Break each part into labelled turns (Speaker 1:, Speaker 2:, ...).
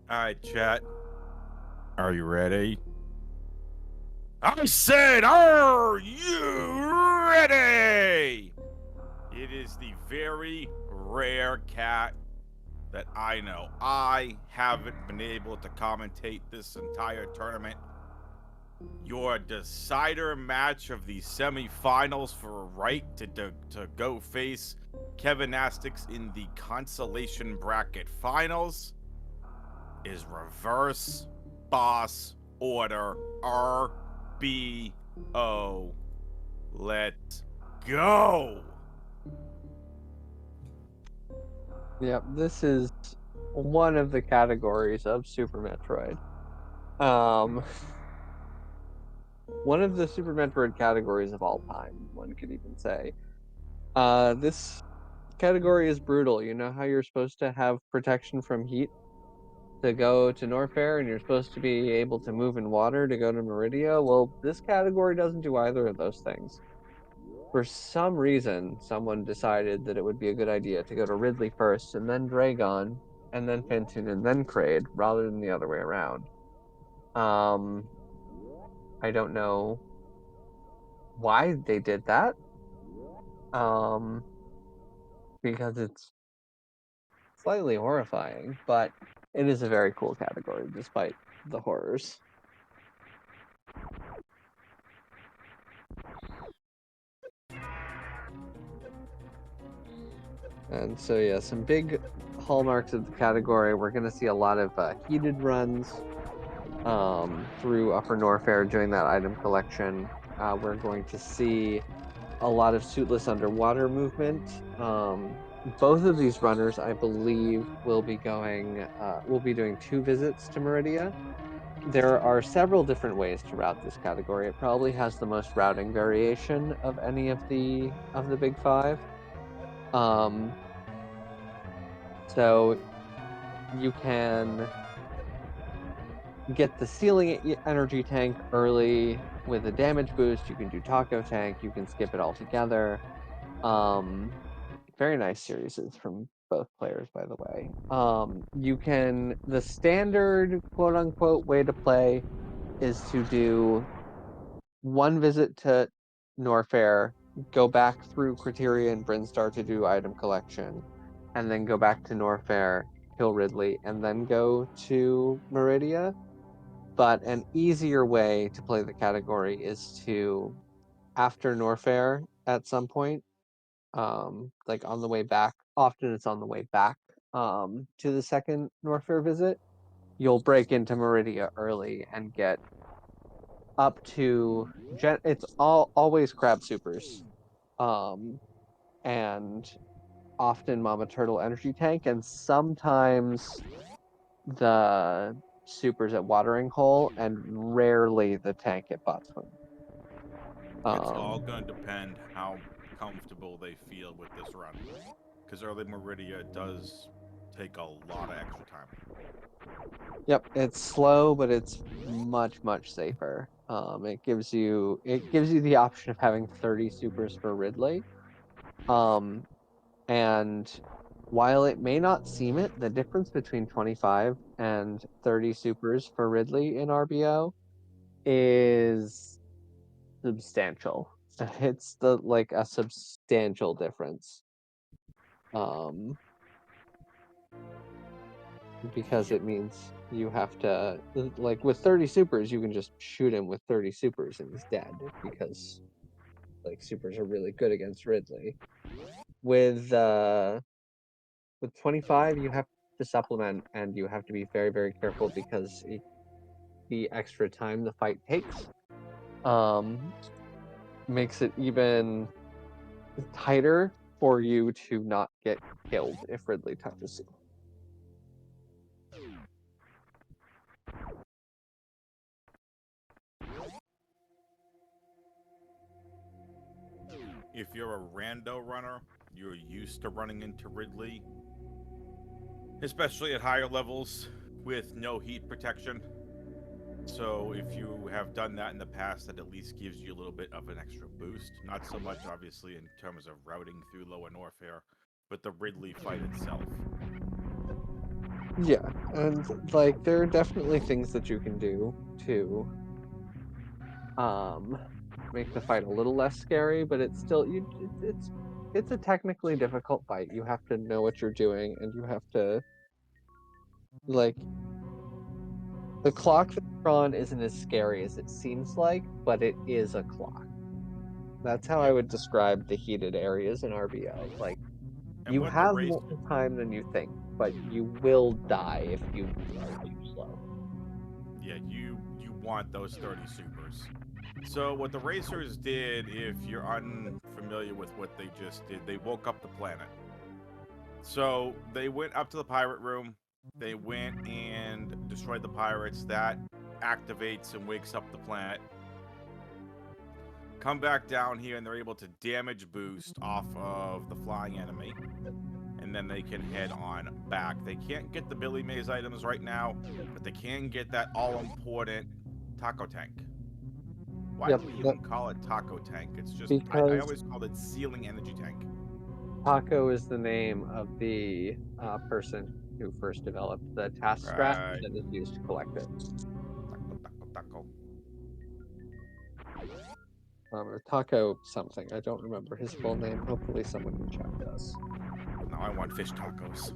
Speaker 1: Alright, chat. Are you ready? I said, are you ready? It is the very rare cat that I know. I haven't been able to commentate this entire tournament. Your decider match of the semifinals for a right to go face Kevin Astix in the consolation bracket finals is reverse boss order RBO. Let's go.
Speaker 2: Yep, this is one of the categories of Super Metroid. One of the Super Metroid categories of all time, one could even say. This category is brutal. You know how you're supposed to have protection from heat to go to Norfair, and you're supposed to be able to move in water to go to Meridia? Well, this category doesn't do either of those things. For some reason, someone decided that it would be a good idea to go to Ridley first, and then Dragon, and then Phantoon, and then Kraid, rather than the other way around. I don't know why they did that. Because it's slightly horrifying, but it is a very cool category despite the horrors. And so, yeah, some big hallmarks of the category. We're going to see a lot of heated runs through Upper Norfair during that item collection. We're going to see a lot of suitless underwater movement. Both of these runners, I believe, will be doing 2 visits to Meridia. There are several different ways to route this category. It probably has the most routing variation of any of the big 5. So you can get the ceiling energy tank early with a damage boost. You can do taco tank. You can skip it altogether. Very nice series from both players, by the way. The standard quote unquote way to play is to do 1 visit to Norfair, go back through Criteria and Brinstar to do item collection, and then go back to Norfair, kill Ridley, and then go to Meridia. But an easier way to play the category is to, after Norfair at some point, like on the way back, often it's on the way back to the second Norfair visit, you'll break into Meridia early and get up to it's always crab supers, and often Mama Turtle energy tank, and sometimes the supers at Watering Hole, and rarely the tank at Botsman.
Speaker 1: It's all going to depend how comfortable they feel with this run. Because early Meridia does take a lot of extra time.
Speaker 2: Yep, it's slow, but it's much safer. It gives you the option of having 30 supers for Ridley. And while it may not seem it, the difference between 25 and 30 supers for Ridley in RBO is substantial. It's a substantial difference. Because it means you have to, like, with 30 supers, you can just shoot him with 30 supers and he's dead, because like supers are really good against Ridley. With 25, you have to supplement, and you have to be very careful, because the extra time the fight takes makes it even tighter for you to not get killed if Ridley touches you.
Speaker 1: If you're a rando runner, you're used to running into Ridley, especially at higher levels with no heat protection. So if you have done that in the past, that at least gives you a little bit of an extra boost. Not so much, obviously, in terms of routing through Lower Norfair, but the Ridley fight itself.
Speaker 2: Yeah, and like there are definitely things that you can do to make the fight a little less scary, but it's still it's a technically difficult fight. You have to know what you're doing, and you have to like the clock that's on isn't as scary as it seems like, but it is a clock. That's how I
Speaker 1: Yep.
Speaker 2: would describe the heated areas in RBO. Like
Speaker 1: And
Speaker 2: you
Speaker 1: what the
Speaker 2: have
Speaker 1: race
Speaker 2: more time than you think, but you will die if you are too slow.
Speaker 1: Yeah, you want those 30 supers. So what the racers did, if you're unfamiliar with what they just did, they woke up the planet. So they went up to the pirate room. They went and destroyed the pirates. That activates and wakes up the planet. Come back down here, and they're able to damage boost off of the flying enemy. And then they can head on back. They can't get the Billy Mays items right now, but they can get that all-important taco tank. Why
Speaker 2: Yep,
Speaker 1: do we even call it taco tank? It's just, I
Speaker 2: because
Speaker 1: always called it ceiling energy tank.
Speaker 2: Taco is the name of the person who first developed the task strat
Speaker 1: Right.
Speaker 2: that is used to collect it.
Speaker 1: Taco, taco, taco.
Speaker 2: Or Taco something. I don't remember his full name. Hopefully someone in chat does.
Speaker 1: Now I want fish tacos.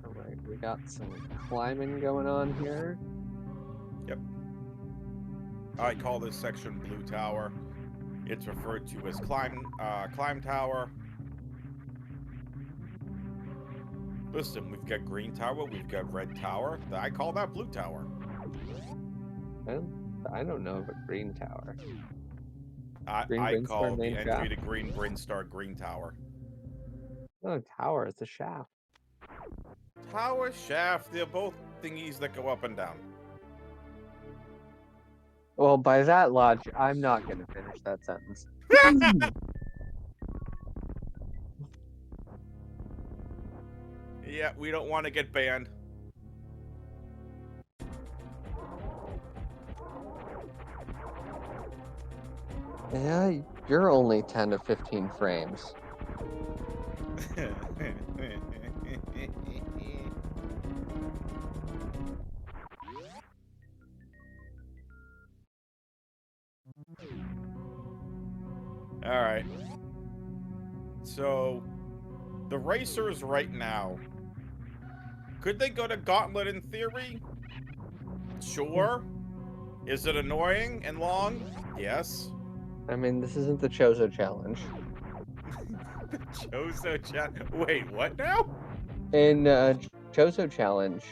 Speaker 2: Alright, we got some climbing going on here.
Speaker 1: Yep. I call this section Blue Tower. It's referred to as climb tower. Listen, we've got green tower, we've got red tower. I call that blue tower.
Speaker 2: I don't know of a green tower.
Speaker 1: I,
Speaker 2: Green
Speaker 1: I
Speaker 2: Brinstar
Speaker 1: call the
Speaker 2: main
Speaker 1: entry
Speaker 2: shaft?
Speaker 1: to Green Brinstar green tower.
Speaker 2: Not a tower, it's a shaft.
Speaker 1: Tower, shaft, they're both thingies that go up and down.
Speaker 2: Well, by that logic, I'm not going to finish that sentence.
Speaker 1: Yeah, we don't want to get banned.
Speaker 2: Yeah, you're only 10 to 15 frames.
Speaker 1: All right. So, the racers right now, could they go to Gauntlet in theory? Sure. Is it annoying and long? Yes.
Speaker 2: I mean, this isn't the Chozo challenge.
Speaker 1: Chozo chat. Wait, what now?
Speaker 2: In Chozo challenge,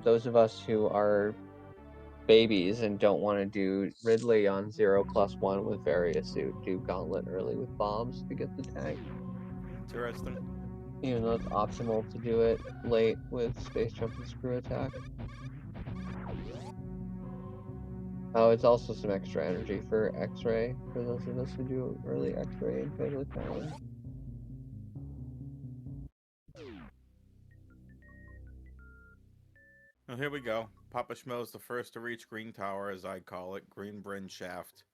Speaker 2: those of us who are babies and don't want to do Ridley on 0+1 with various suit do Gauntlet early with bombs to get the tank.
Speaker 1: Interesting.
Speaker 2: Even though it's optional to do it late with space jump and screw attack. Oh, it's also some extra energy for X-ray for those of us who do early X-ray and Fatal Challenge.
Speaker 1: Well, here we go. PapaSchmo is the first to reach Green Tower, as I call it, Green Bryn Shaft.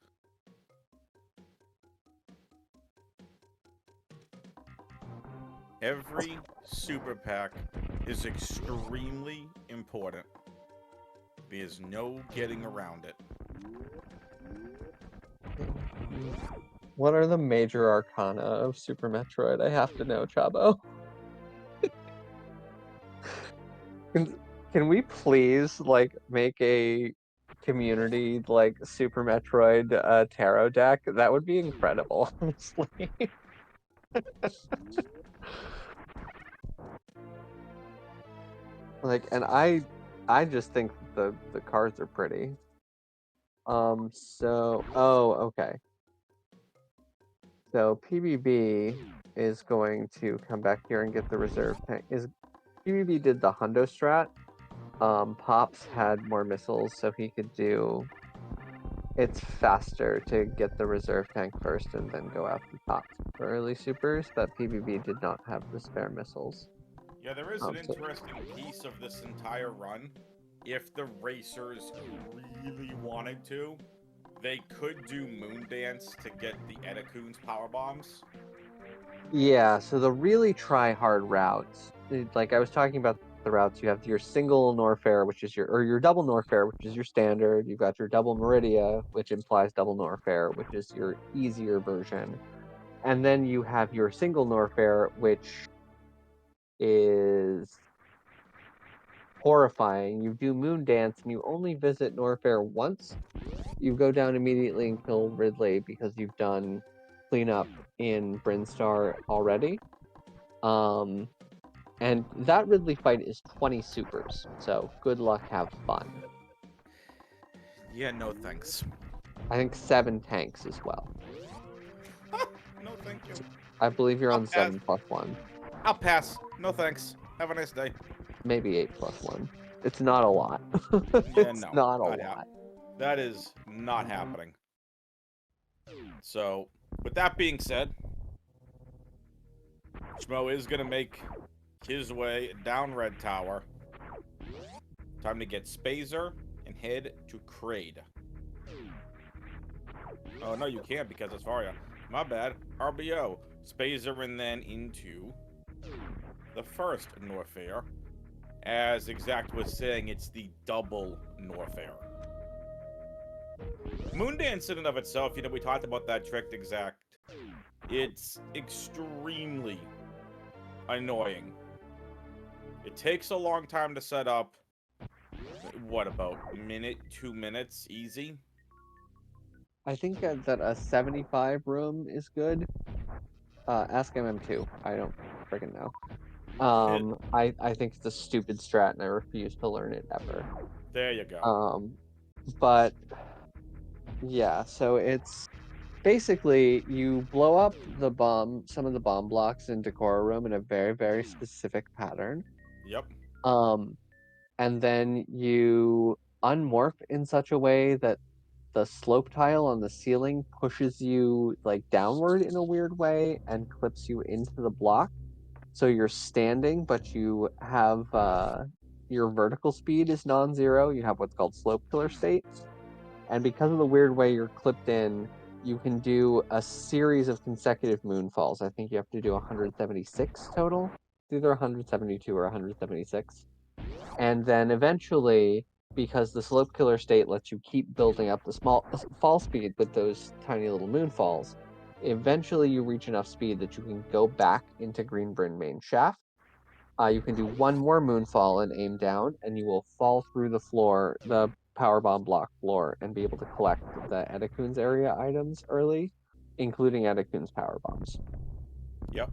Speaker 1: Every super pack is extremely important. There's no getting around it.
Speaker 2: What are the major arcana of Super Metroid? I have to know, Chabo. Can we please like make a community like Super Metroid tarot deck? That would be incredible, honestly. Like, and I just think the cards are pretty. Okay. So PBB is going to come back here and get the reserve tank. PBB did the Hundo strat. Pops had more missiles, so he could do. It's faster to get the reserve tank first and then go after Pops for early supers, but PBB did not have the spare missiles.
Speaker 1: Yeah, there is an
Speaker 2: So
Speaker 1: interesting piece of this entire run. If the racers really wanted to, they could do Moon Dance to get the Edacoon's power bombs.
Speaker 2: yeah, so the really try hard routes, like I was talking about the routes, you have your single Norfair, which is your double Norfair, which is your standard. You've got your double Meridia, which implies double Norfair, which is your easier version. And then you have your single Norfair, which is horrifying. You do Moon Dance and you only visit Norfair once. You go down immediately and kill Ridley because you've done cleanup in Brinstar already. And that Ridley fight is 20 supers, so good luck, have fun.
Speaker 1: Yeah, no thanks.
Speaker 2: I think 7 tanks as well.
Speaker 1: No thank you.
Speaker 2: I believe you're
Speaker 1: I'll
Speaker 2: on
Speaker 1: pass.
Speaker 2: 7+1,
Speaker 1: I'll pass. No thanks. Have a nice day.
Speaker 2: maybe 8+1. It's not a lot.
Speaker 1: Yeah,
Speaker 2: It's
Speaker 1: no.
Speaker 2: not a
Speaker 1: Not
Speaker 2: lot.
Speaker 1: That is not happening. So, with that being said, Schmo is gonna make his way down Red Tower. Time to get Spazer and head to Kraid. Oh, no, you can't because it's Varia. My bad. RBO. Spazer and then into the first Norfair. As Exact was saying, it's the double Norfair. Moondance in and of itself, you know, we talked about that trick, Exact. It's extremely annoying. It takes a long time to set up. What, about a minute, 2 minutes, easy?
Speaker 2: I think that a 75 room is good. Ask MM2. I don't freaking know. I think it's a stupid strat and I refuse to learn it ever.
Speaker 1: There you go.
Speaker 2: But yeah, so it's basically you blow up some of the bomb blocks in Decora Room in a very, very specific pattern.
Speaker 1: Yep.
Speaker 2: And then you unmorph in such a way that the slope tile on the ceiling pushes you like downward in a weird way and clips you into the block. So you're standing, but you have your vertical speed is non-zero. You have what's called slope killer state. And because of the weird way you're clipped in, you can do a series of consecutive moonfalls. I think you have to do 176 total. It's either 172 or 176. And then eventually, because the slope killer state lets you keep building up the small fall speed with those tiny little moonfalls, eventually you reach enough speed that you can go back into Greenbryn main shaft. You can do one more moonfall and aim down, and you will fall through the floor, the power bomb block floor, and be able to collect the Edacoon's area items early, including Edacoon's power bombs.
Speaker 1: Yep.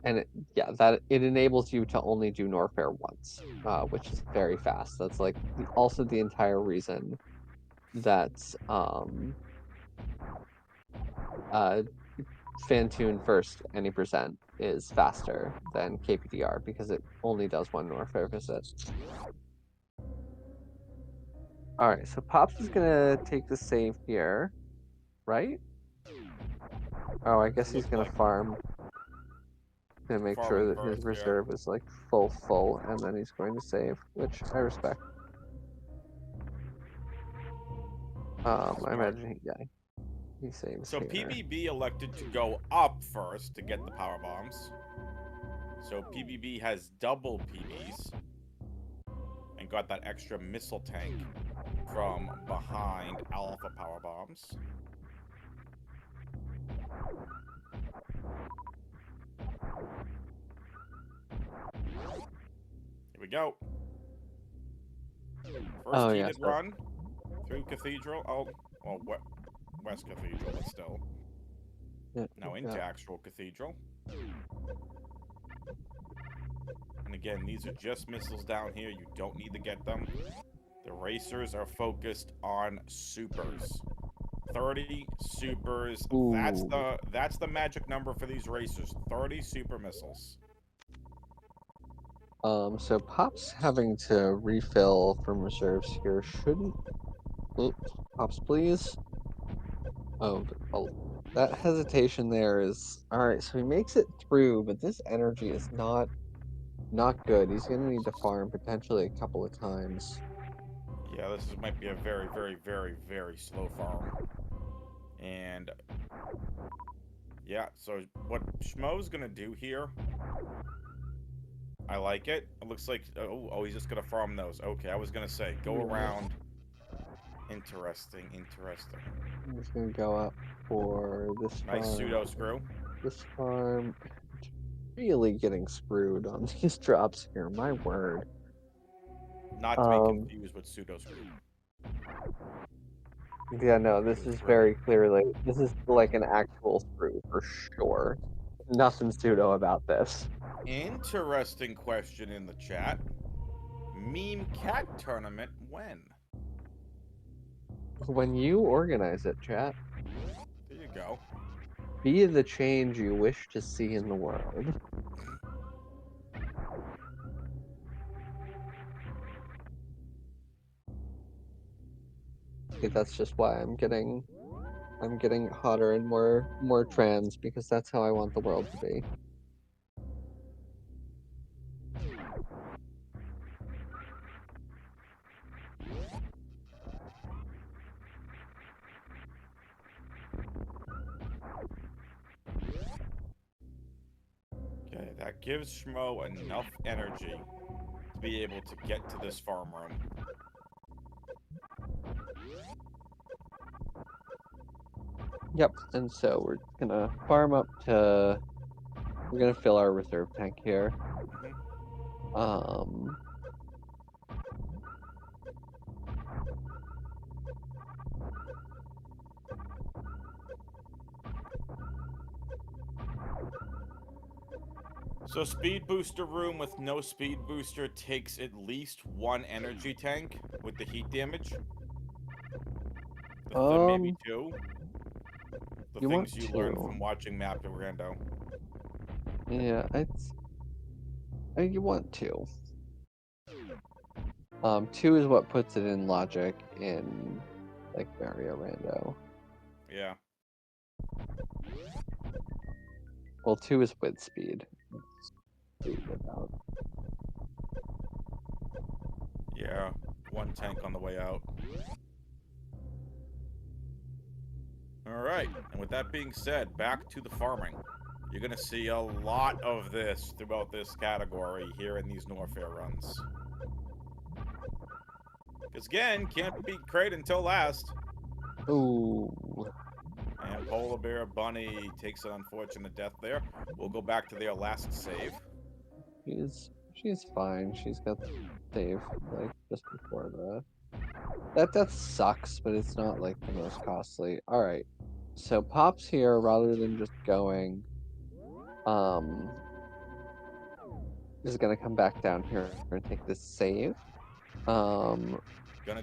Speaker 2: And it enables you to only do Norfair once, which is very fast. That's like also the entire reason that Fantoon first any percent is faster than KPDR because it only does one Norfair visit. All right, so Pops is gonna take the save here, right? Oh, I guess he's
Speaker 1: Looks
Speaker 2: gonna
Speaker 1: like
Speaker 2: farm to make sure
Speaker 1: farming
Speaker 2: that his
Speaker 1: first, yeah.
Speaker 2: reserve is like full, and then he's going to save, which I respect. I
Speaker 1: Smart.
Speaker 2: imagine he saves
Speaker 1: So
Speaker 2: here.
Speaker 1: PBB elected to go up first to get the power bombs. So PBB has double PBs and got that extra missile tank from behind Alpha power bombs. Here we go. First
Speaker 2: Oh yeah,
Speaker 1: heated run through Cathedral. Oh, well, West Cathedral, but still. Now into actual Cathedral. And again, these are just missiles down here. You don't need to get them. The racers are focused on supers. 30 supers.
Speaker 2: Ooh.
Speaker 1: That's the magic number for these racers. 30 super missiles.
Speaker 2: So Pops having to refill from reserves here shouldn't. Oops, Pops, please. Oh, that hesitation there is all right. So he makes it through, but this energy is not Not good. He's gonna need to farm potentially a couple of times.
Speaker 1: Yeah, might be a very, very, very, very slow farm. And yeah, so what Schmo's gonna do here, I like it. It looks like, oh, he's just gonna farm those. Okay, I was gonna say, go around. Interesting, interesting.
Speaker 2: I'm just gonna go up for this
Speaker 1: Nice
Speaker 2: farm.
Speaker 1: pseudo screw.
Speaker 2: This farm. Really getting screwed on these drops here. My word.
Speaker 1: Not to be confused with pseudo screw.
Speaker 2: Yeah, no, this is very clearly, this is like an actual screw for sure. Nothing pseudo about this.
Speaker 1: Interesting question in the chat. Meme cat tournament when?
Speaker 2: When you organize it, chat,
Speaker 1: There you go.
Speaker 2: be the change you wish to see in the world. Okay, that's just why I'm getting hotter and more trans, because that's how I want the world to be.
Speaker 1: Okay, that gives Schmo enough energy to be able to get to this farm room.
Speaker 2: Yep, and so we're gonna farm up to, we're gonna fill our reserve tank here.
Speaker 1: So speed booster room with no speed booster takes at least one energy tank with the heat damage. Maybe two. The things you learn from watching Map to Rando.
Speaker 2: Yeah, you want two. Two is what puts it in logic in like Mario Rando.
Speaker 1: Yeah.
Speaker 2: Well, two is with speed.
Speaker 1: Yeah, one tank on the way out. Alright, and with that being said, back to the farming. You're gonna see a lot of this throughout this category here in these Norfair runs. Because again, can't beat Crate until last.
Speaker 2: Ooh.
Speaker 1: And PapaSchmo takes an unfortunate death there. We'll go back to their last save.
Speaker 2: She's fine. She's got the save like just before the that sucks, but it's not like the most costly. All right, so Pop's here rather than just going. Is gonna come back down here and take this save.
Speaker 1: Gonna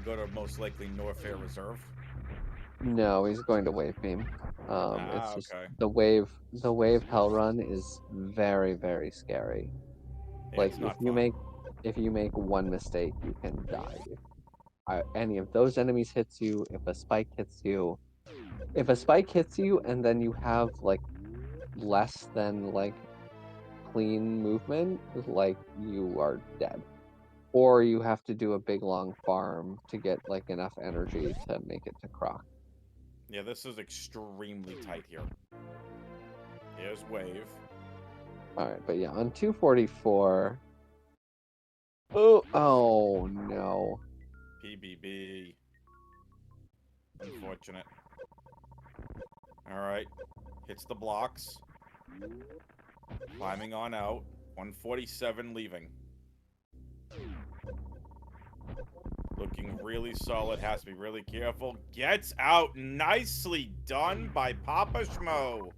Speaker 1: go to most likely Norfair Reserve.
Speaker 2: No, he's going to wave beam. It's just
Speaker 1: okay.
Speaker 2: the wave hell run is very, very scary.
Speaker 1: Yeah,
Speaker 2: Like if you make one mistake, you can die. If any of those enemies hits you, if a spike hits you, and then you have like less than like clean movement, like you are dead. Or you have to do a big long farm to get like enough energy to make it to Croc.
Speaker 1: Yeah, this is extremely tight here. Here's wave.
Speaker 2: Alright, but yeah, on 244. Oh no.
Speaker 1: PBB. Unfortunate. Alright. Hits the blocks. Climbing on out. 147 leaving. Looking really solid. Has to be really careful. Gets out. Nicely done by PapaSchmo.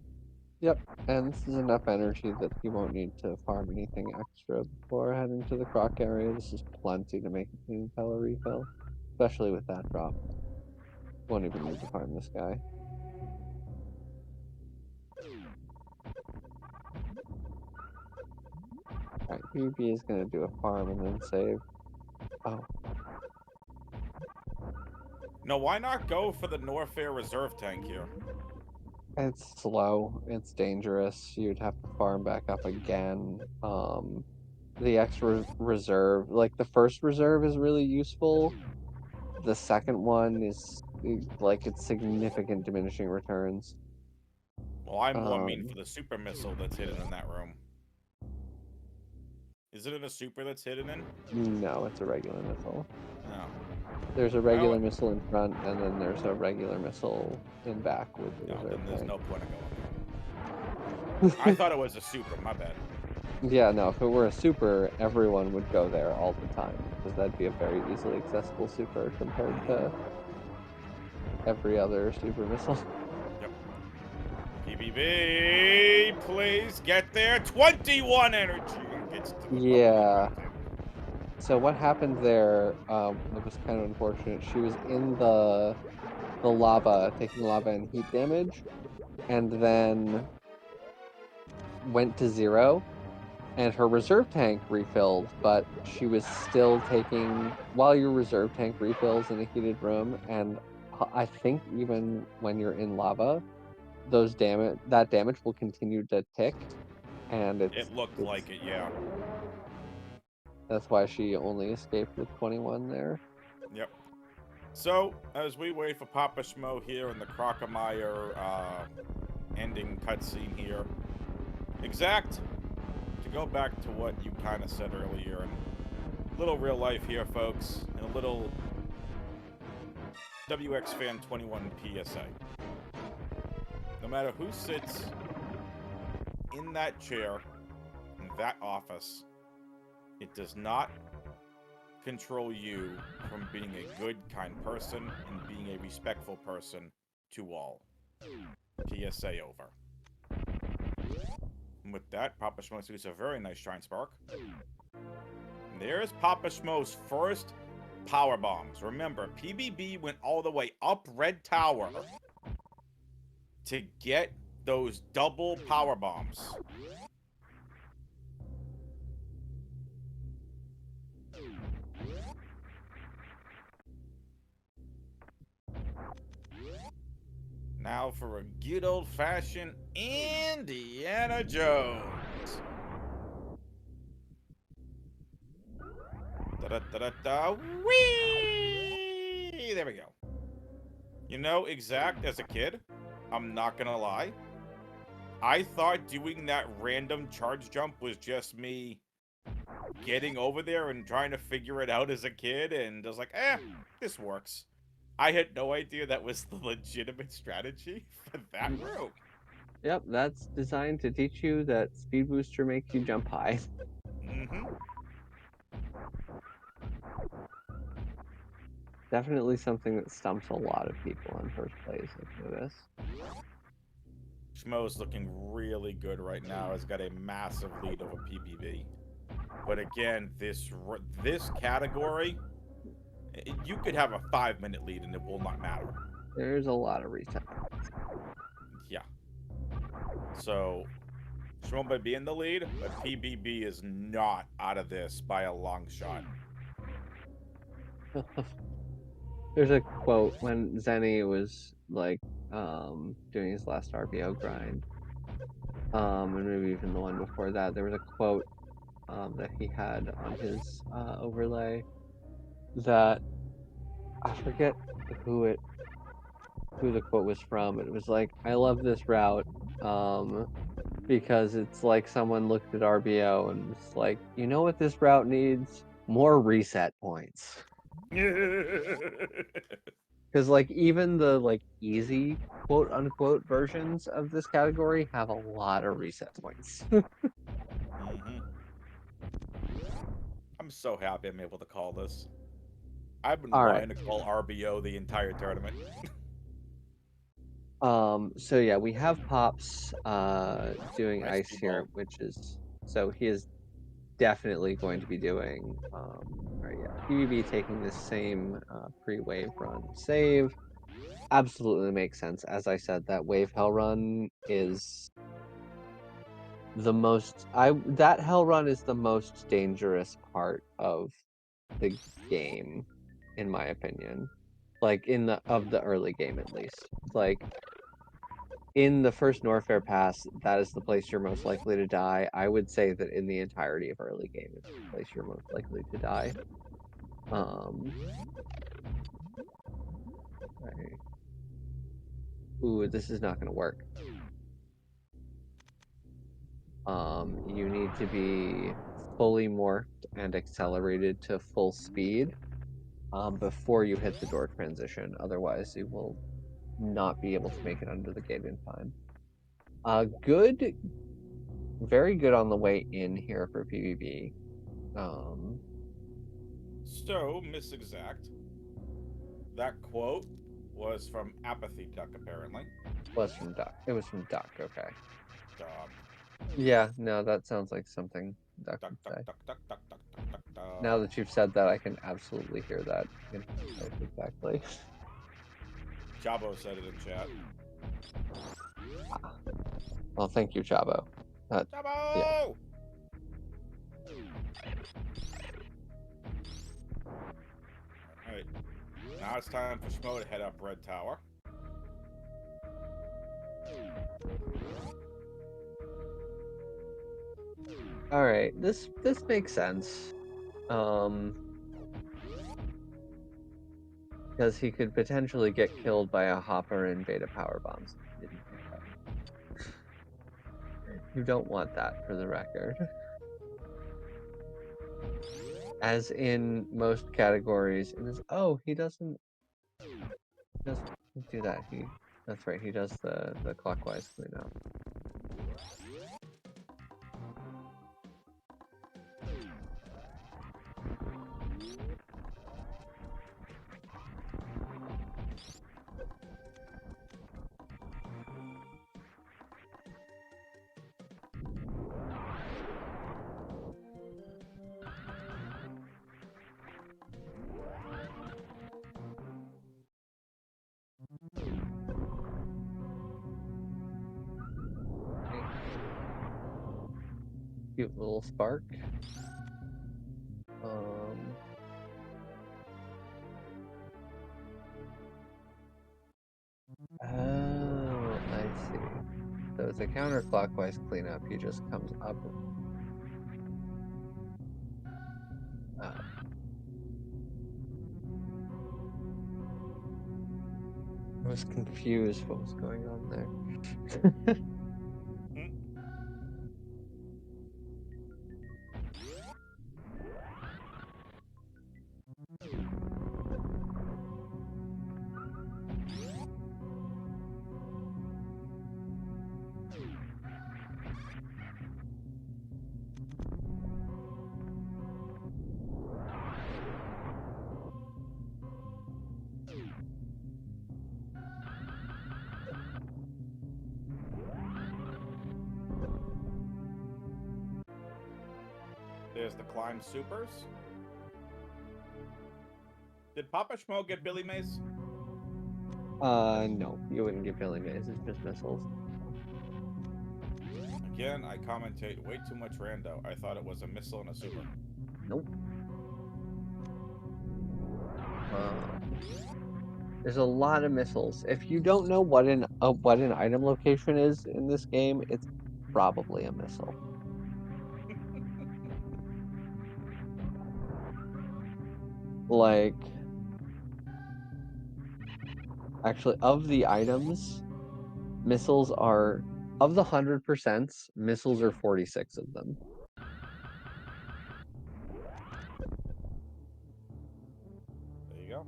Speaker 2: Yep, and this is enough energy that he won't need to farm anything extra before heading to the Croc area. This is plenty to make a clean Pella refill, especially with that drop. Won't even need to farm this guy. Alright, BB is gonna do a farm and then save. Oh.
Speaker 1: No, why not go for the Norfair Reserve tank here?
Speaker 2: It's slow. It's dangerous. You'd have to farm back up again. the extra reserve. Like the first reserve is really useful. The second one is like it's significant diminishing returns.
Speaker 1: Well, I more mean
Speaker 2: Um,
Speaker 1: for the super missile that's hidden in that room. Is it in a super that's hidden in?
Speaker 2: no, it's a regular missile.
Speaker 1: No.
Speaker 2: There's a
Speaker 1: Well,
Speaker 2: regular missile in front, and then there's a regular missile in back with the
Speaker 1: no,
Speaker 2: reserve
Speaker 1: then there's
Speaker 2: tank.
Speaker 1: no point of going there. I thought it was a super, my bad.
Speaker 2: Yeah, no, if it were a super, everyone would go there all the time, because that'd be a very easily accessible super compared to every other super missile.
Speaker 1: Yep. PBB, please get there. 21 energy. Gets to the
Speaker 2: Yeah.
Speaker 1: bubbly.
Speaker 2: So what happened there, it was kind of unfortunate. She was in the lava, taking lava and heat damage, and then went to 0, and her reserve tank refilled, but she was still taking, while your reserve tank refills in a heated room, and I think even when you're in lava, that damage will continue to tick, and
Speaker 1: It looked like it, yeah.
Speaker 2: that's why she only escaped with 21 there.
Speaker 1: Yep. So, as we wait for PapaSchmo here in the Crocomire ending cutscene here, exact, to go back to what you kind of said earlier, and a little real life here, folks, and a little WX Fan 21 PSA. No matter who sits in that chair, in that office, it does not control you from being a good, kind person and being a respectful person to all. PSA over. And with that, PapaSchmo sees a very nice Shine Spark. And there's PapaSchmo's first power bombs. Remember, PBB went all the way up Red Tower to get those double power bombs. Now for a good old-fashioned Indiana Jones. Da-da-da-da-da, whee! There we go. You know, exact as a kid, I'm not gonna lie, I thought doing that random charge jump was just me getting over there and trying to figure it out as a kid, and I was like, this works. I had no idea that was the legitimate strategy for that room.
Speaker 2: Yep, that's designed to teach you that Speed Booster makes you jump high.
Speaker 1: Mm-hmm.
Speaker 2: Definitely something that stumps a lot of people on first plays, I've noticed.
Speaker 1: Schmo's looking really good right now. Has got a massive lead over PBB. But again, this category, you could have a 5-minute lead and it will not matter.
Speaker 2: There's a lot of reset.
Speaker 1: Yeah. So, Schmo might be in the lead, but PBB is not out of this by a long shot.
Speaker 2: There's a quote when Zenny was like doing his last RBO grind, and maybe even the one before that. There was a quote that he had on his overlay that I forget who the quote was from. It was like, "I love this route because it's like someone looked at RBO and was like, you know what this route needs? More reset points." Because like even the like easy quote unquote versions of this category have a lot of reset points.
Speaker 1: Mm-hmm. I'm so happy I'm able to call this. I've been
Speaker 2: All right.
Speaker 1: wanting to call RBO the entire tournament.
Speaker 2: So yeah, we have Pops doing
Speaker 1: Nice
Speaker 2: ice here,
Speaker 1: ball.
Speaker 2: which is so he is definitely going to be doing all right, yeah, PvB taking this same pre-wave run save. Absolutely makes sense. As I said, that wave hell run is the most that hell run is the most dangerous part of the game, in my opinion. Like in the early game at least. Like in the first Norfair pass, that is the place you're most likely to die. I would say that in the entirety of early game, it's the place you're most likely to die. Right. Ooh, this is not going to work. You need to be fully morphed and accelerated to full speed before you hit the door transition. Otherwise, you will not be able to make it under the gate in time. Good, very good on the way in here for PvP.
Speaker 1: So, Miss Exact, that quote was from Apathy Duck, apparently.
Speaker 2: Was from Duck. It was from Duck. Okay.
Speaker 1: Dog.
Speaker 2: Yeah. No, that sounds like something Duck
Speaker 1: Duck,
Speaker 2: would
Speaker 1: duck,
Speaker 2: say.
Speaker 1: duck, duck, duck, duck, duck, duck, duck.
Speaker 2: Now that you've said that, I can absolutely hear that in his voice exactly.
Speaker 1: Chabo said it in chat.
Speaker 2: Well, thank you, Chabo.
Speaker 1: Chabo!
Speaker 2: Yeah.
Speaker 1: Alright. Now it's time for Schmo to head up Red Tower.
Speaker 2: All right. This makes sense. Because he could potentially get killed by a hopper and beta power bombs. You don't want that, for the record. As in most categories, it is. Oh, he doesn't do that. That's right. He does the clockwise cleanup. Cute little spark. Oh, I see. So it's a counterclockwise cleanup. He just comes up. I was confused what was going on there.
Speaker 1: There's the climb supers. Did PapaSchmo get Billy Mays?
Speaker 2: No, you wouldn't get Billy Mays. It's just missiles.
Speaker 1: Again, I commentate way too much rando. I thought it was a missile and a super.
Speaker 2: Nope. There's a lot of missiles. If you don't know what an item location is in this game, it's probably a missile. Like, actually, of the items, missiles are of the 100%. Missiles are 46 of them.
Speaker 1: There you go.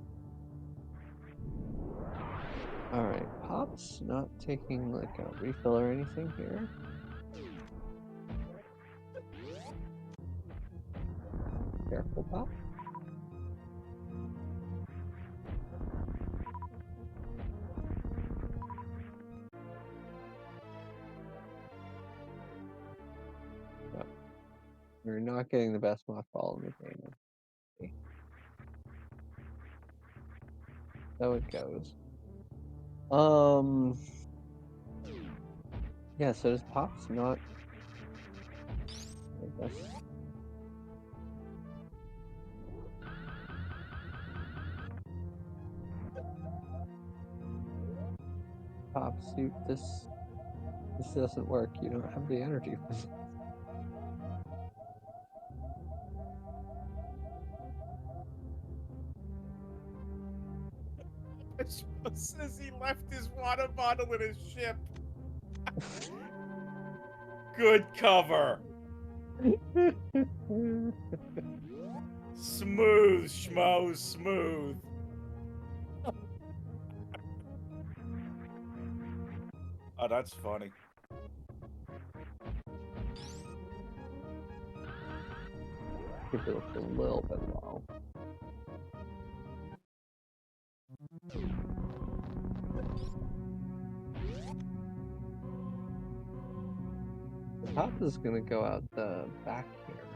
Speaker 2: All right, Pop's not taking like a refill or anything here. Careful, Pop. Yep. You're not getting the best mothball in the game. So it goes. Yeah, so does Pop's not, I guess. Pop suit this This doesn't work. You don't have the energy for this.
Speaker 1: PapaSchmo says he left his water bottle in his ship. Good cover. Smooth, Schmo, smooth. Oh, that's funny.
Speaker 2: It looks a little bit low. The top is gonna go out the back here.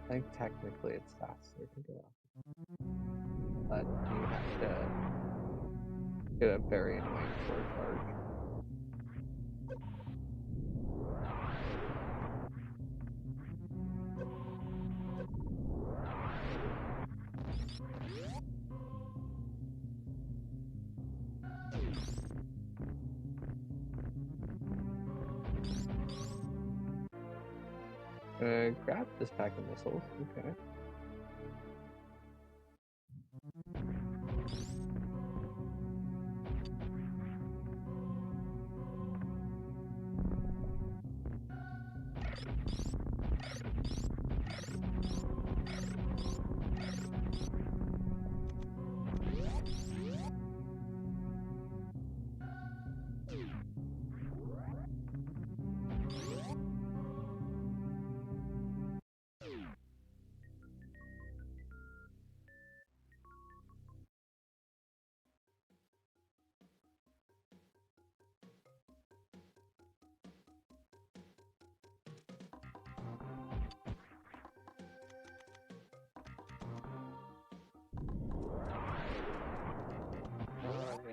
Speaker 2: I think technically it's faster to go out. But you have to get a very annoying short charge. Grab this pack of missiles. Okay.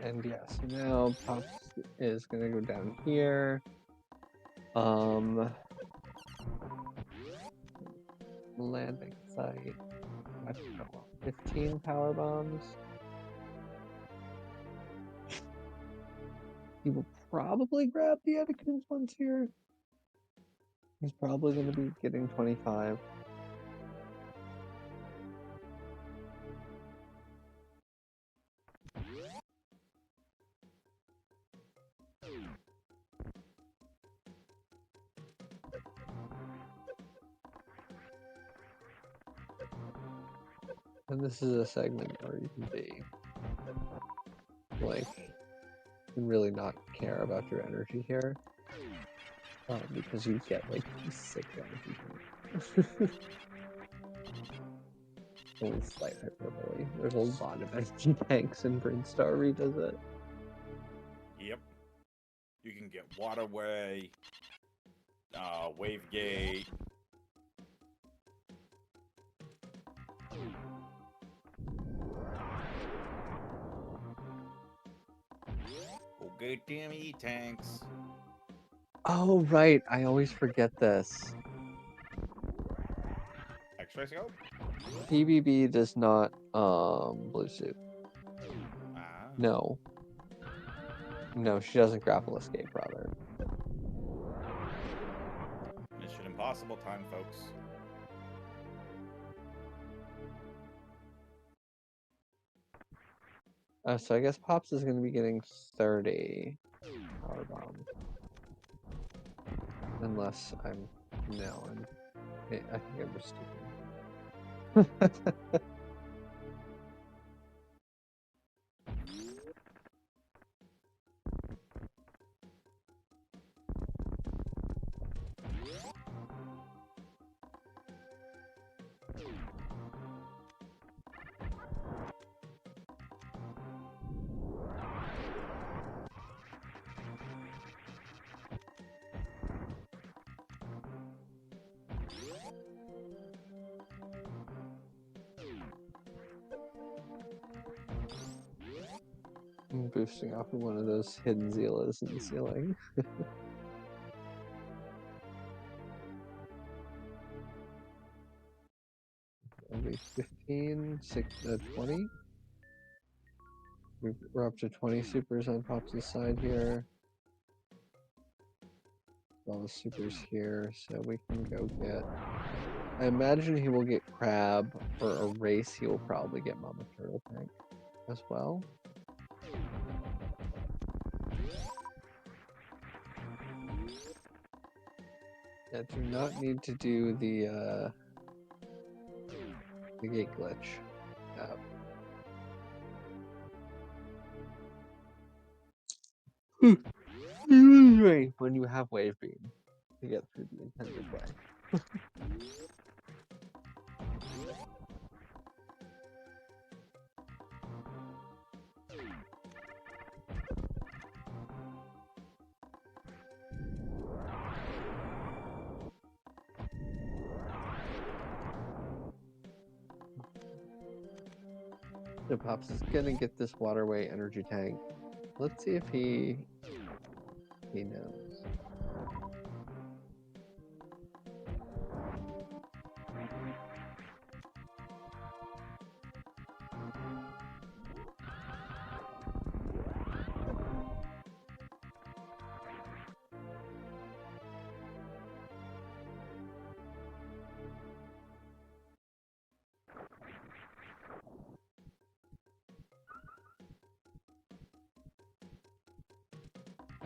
Speaker 2: And yes, now Pops is gonna go down here. Landing site. I don't know, 15 power bombs. He will probably grab the Etiquette ones here. He's probably gonna be getting 25. And this is a segment where you can be like, really not care about your energy here, because you get like sick energy. Only slight hyperbole. There's a lot of energy tanks in Brinstar redoes it.
Speaker 1: Yep. You can get Waterway, Wavegate. Go get them E-tanks.
Speaker 2: Oh right, I always forget this.
Speaker 1: X-ray scope?
Speaker 2: PBB does not blue suit.
Speaker 1: Ah.
Speaker 2: No. No, she doesn't grapple escape rather.
Speaker 1: Mission Impossible time, folks.
Speaker 2: So I guess Pops is going to be getting 30 power bombs. Unless I'm... No, I think I'm just stupid. I'm boosting off of one of those hidden Zeelas in the ceiling. That'll be 15, 20. We're up to 20 supers on Pops' side here. all the supers here, so we can go get... I imagine he will get Crab. For a race, he will probably get Mama Turtle Tank as well. Yeah, do not need to do the gate glitch. When you have Wave Beam to get through the intended way. So Pops is gonna get this waterway energy tank. Let's see if he knows.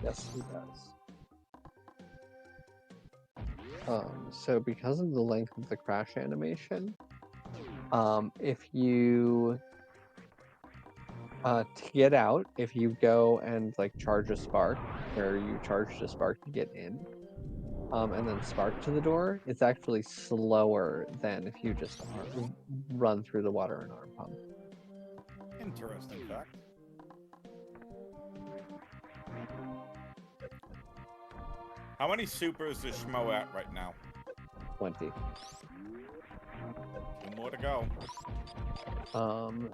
Speaker 2: Yes, he does. So because of the length of the crash animation, if you to get out, if you go and like charge a spark, where you charged a spark to get in, and then spark to the door, it's actually slower than if you just run through the water and arm pump.
Speaker 1: Interesting fact. How many supers is Schmo at right now?
Speaker 2: 20.
Speaker 1: 2 more to go.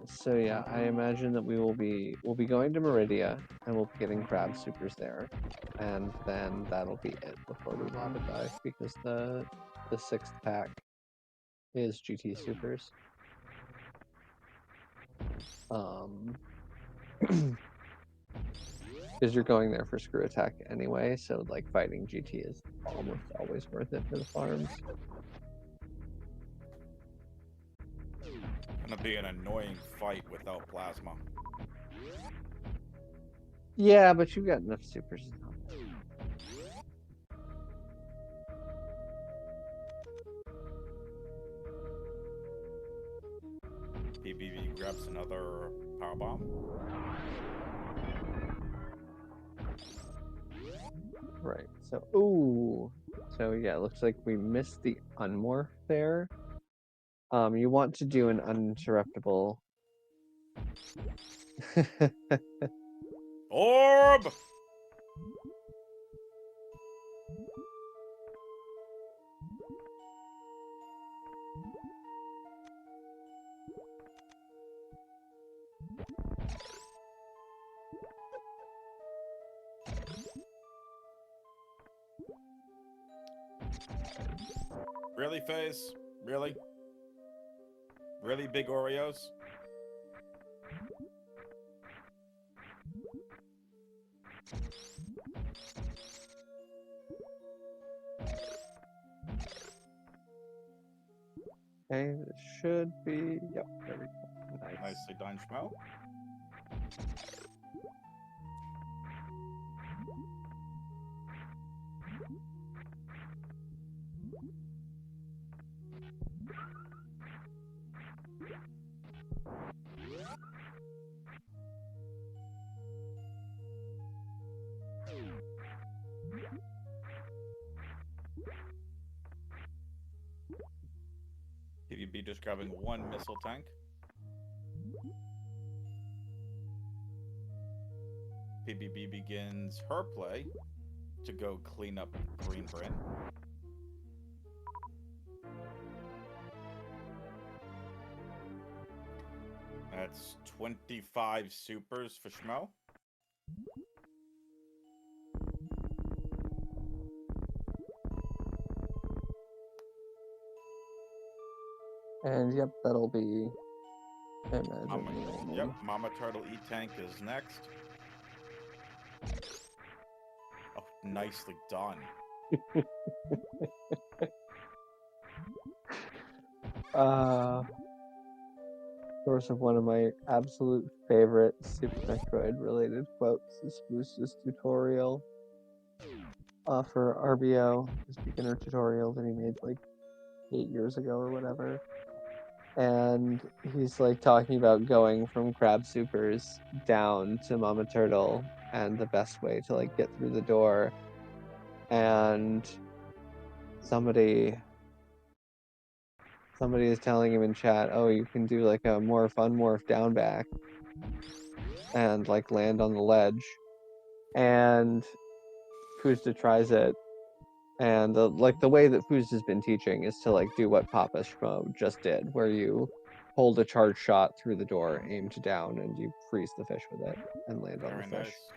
Speaker 2: So yeah, I imagine that we'll be going to Meridia and we'll be getting crab supers there, and then that'll be it before we modify, because the 6th pack is GT supers. Because you're going there for screw attack anyway, so like fighting GT is almost always worth it for the farms.
Speaker 1: Gonna be an annoying fight without plasma.
Speaker 2: Yeah, but you got enough supers.
Speaker 1: PBB grabs another power bomb.
Speaker 2: Right. So, ooh. So yeah, it looks like we missed the unmorph there. You want to do an uninterruptible.
Speaker 1: Orb! Really, FaZe? Really? Really, big Oreos?
Speaker 2: Okay, it should be. Yep, there we go. Nice.
Speaker 1: Nicely done, Schmo. PBB just grabbing 1 missile tank. PBB begins her play to go clean up Green Bryn. That's 25 supers for Schmo.
Speaker 2: And yep, that'll be. I imagine.
Speaker 1: Yep, Mama Turtle E-Tank is next. Oh, nicely done.
Speaker 2: Source of one of my absolute favorite Super Metroid related quotes is Fooz's tutorial for RBO, his beginner tutorial that he made like 8 years ago or whatever. And he's like talking about going from Crab Supers down to Mama Turtle and the best way to like get through the door. And somebody is telling him in chat, oh, you can do like a morph unmorph down back and like land on the ledge. And Fuzda tries it, and the way that Fuzda's been teaching is to like do what PapaSchmo just did, where you hold a charge shot through the door, aimed down, and you freeze the fish with it and land on the
Speaker 1: Very
Speaker 2: fish.
Speaker 1: nice.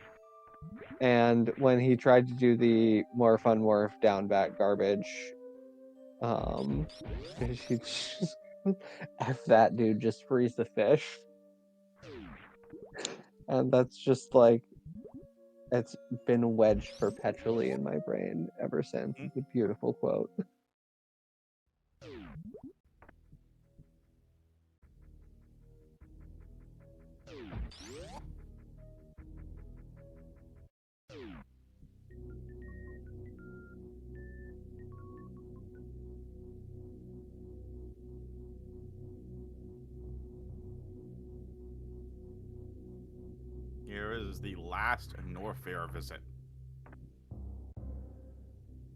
Speaker 2: And when he tried to do the morph unmorph down back garbage, he just F that dude, just freeze the fish. And that's just like, it's been wedged perpetually in my brain ever since. It's a beautiful quote.
Speaker 1: Here is the last Norfair visit.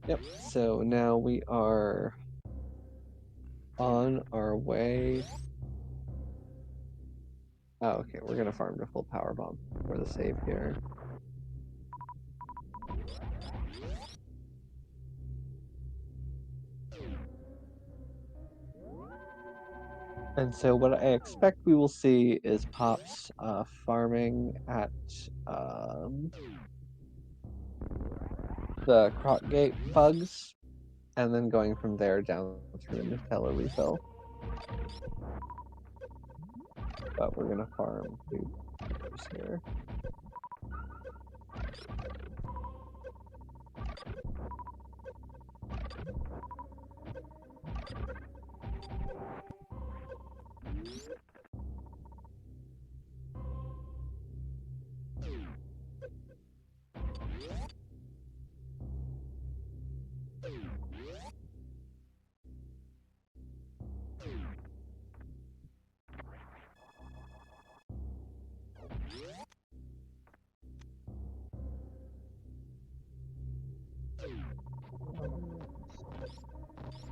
Speaker 2: Yep, so now we are on our way. Oh, okay, we're gonna farm to full power bomb for the save here. And so what I expect we will see is Pops farming at the Crocgate bugs, and then going from there down through Nutella refill. But we're gonna farm here.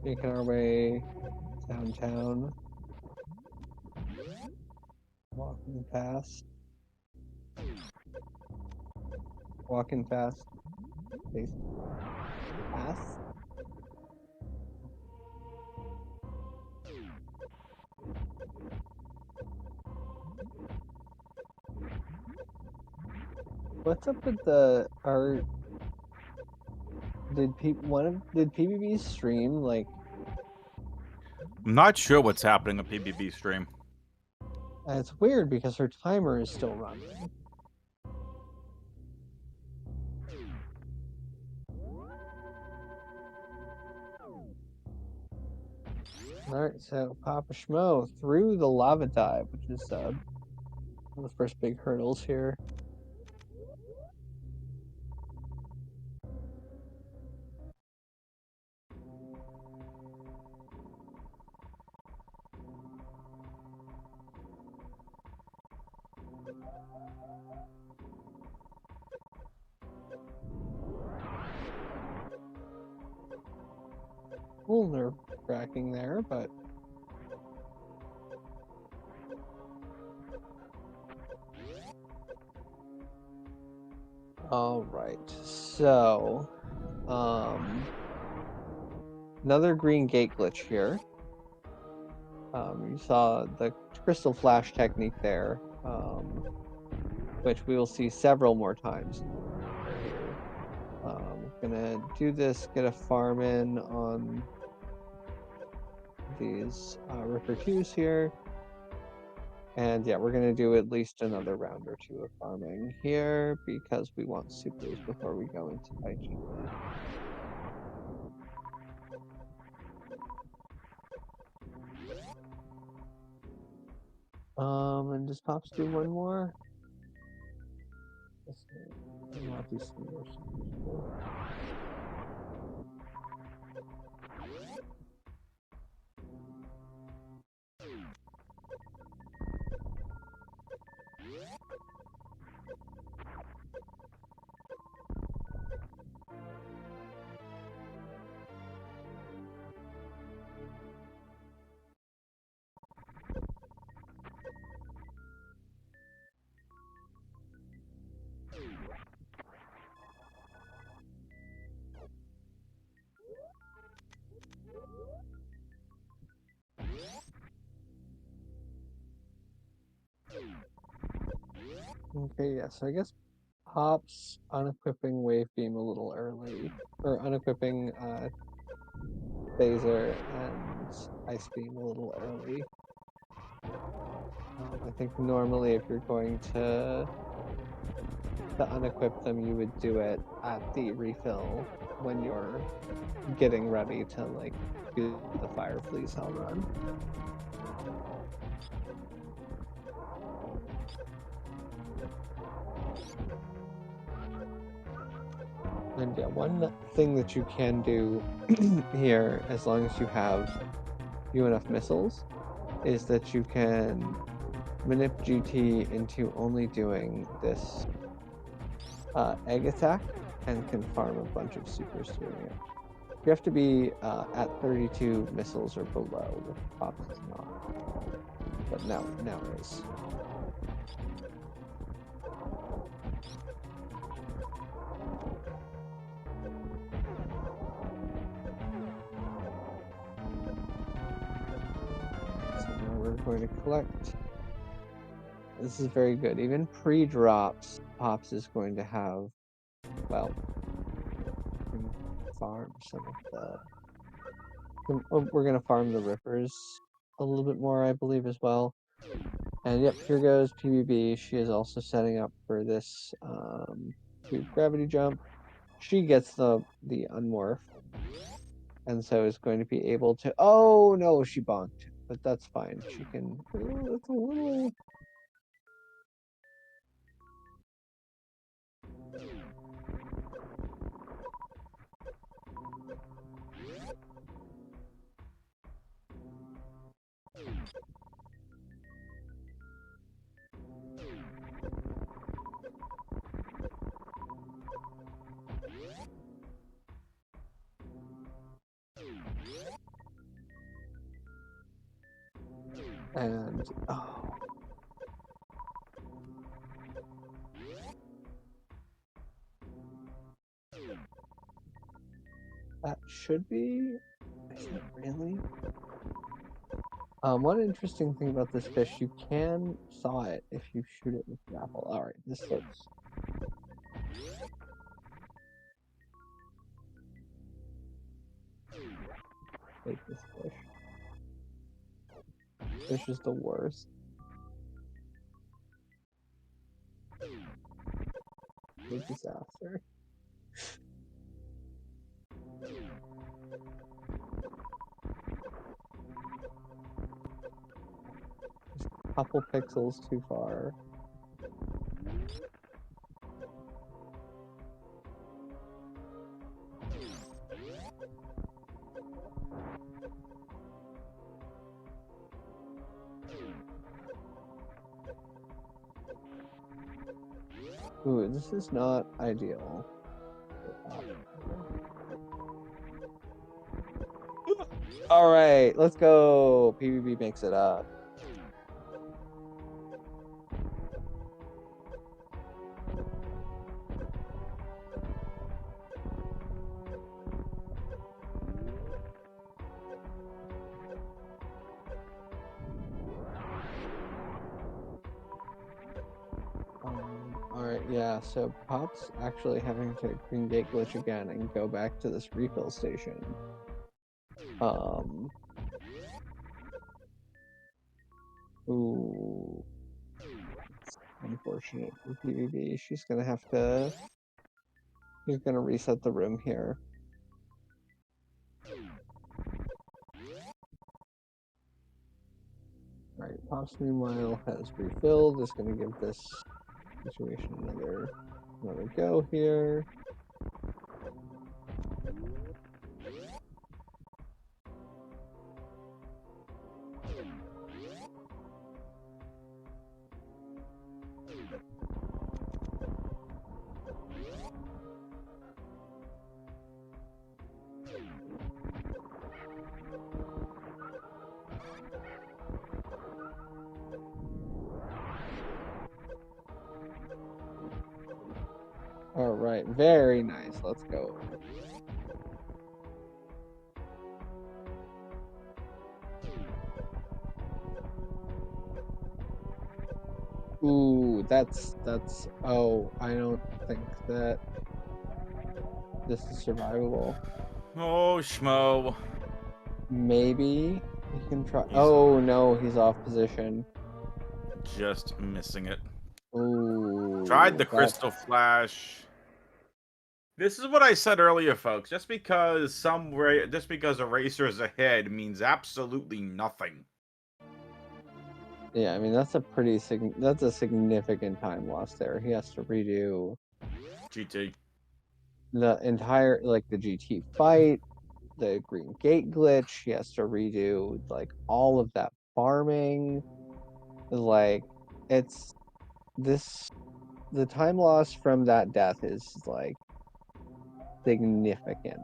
Speaker 2: Making our way downtown. Walking fast. Walking fast. Fast. What's up with the did PBB stream like?
Speaker 1: I'm not sure what's happening with PBB stream.
Speaker 2: It's weird because her timer is still running. Alright, so PapaSchmo through the lava dive, which is one of the first big hurdles here. A little nerve-wracking there, but all right. So, another green gate glitch here. You saw the crystal flash technique there, which we will see several more times. Gonna do this, get a farm in on these Ripper 2s here. And yeah, we're gonna do at least another round or two of farming here because we want supers before we go into Taichi. And does Pops do one more? Let's see. I want these seniors. Okay, yeah, so I guess Pops unequipping Wave Beam a little early, or unequipping Phaser and Ice Beam a little early. I think normally if you're going to unequip them, you would do it at the refill when you're getting ready to like do the Fire Fleas Hell run. And yeah, one thing that you can do here, as long as you have few enough missiles, is that you can manip GT into only doing this egg attack and can farm a bunch of supers doing it. You have to be at 32 missiles or below, which Pops is not. But now is. So now we're going to collect. This is very good. Even pre-drops, Pops is going to have, well, farm some of the. We're going to farm the rippers a little bit more, I believe, as well. And yep, here goes PBB. She is also setting up for this gravity jump. She gets the unmorph, and so is going to be able to. Oh no, she bonked, but that's fine. She can. Oh, that's a little. And oh. That should be. Is it really? One interesting thing about this fish, you can thaw it if you shoot it with the apple. Alright, this looks. Take this fish. Fish is the worst. The disaster. Just a couple pixels too far. Ooh, this is not ideal. All right, let's go. PvP makes it up. Alright, yeah, so Pop's actually having to Green Gate glitch again and go back to this refill station. Ooh. It's unfortunate for PvP. She's gonna have to. He's gonna reset the room here. Right, Pops, meanwhile, has refilled. Is going to give this situation another go here. All right, very nice. Let's go. Ooh, that's oh, I don't think that this is survivable.
Speaker 1: Oh, Schmo.
Speaker 2: Maybe he can try.
Speaker 1: He's
Speaker 2: Oh no, he's off position.
Speaker 1: just missing it.
Speaker 2: Ooh,
Speaker 1: Tried the
Speaker 2: that
Speaker 1: crystal flash. This is what I said earlier, folks. Just because a racer is ahead means absolutely nothing.
Speaker 2: yeah, I mean that's a significant time loss there. He has to redo
Speaker 1: GT.
Speaker 2: the entire the GT fight, the green gate glitch. He has to redo like all of that farming. Like it's this the time loss from that death is like significant.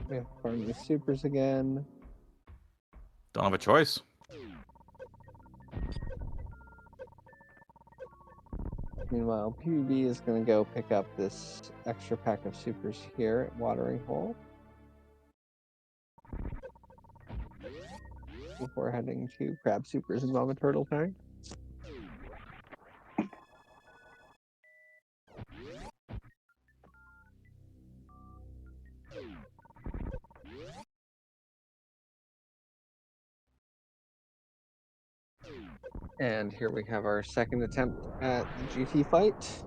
Speaker 2: We have to farm these supers again.
Speaker 1: Don't have a choice.
Speaker 2: Meanwhile, PvB is going to go pick up this extra pack of supers here at Watering Hole before heading to Crab Supers and Mama Turtle Tank. And here we have our second attempt at the GT fight.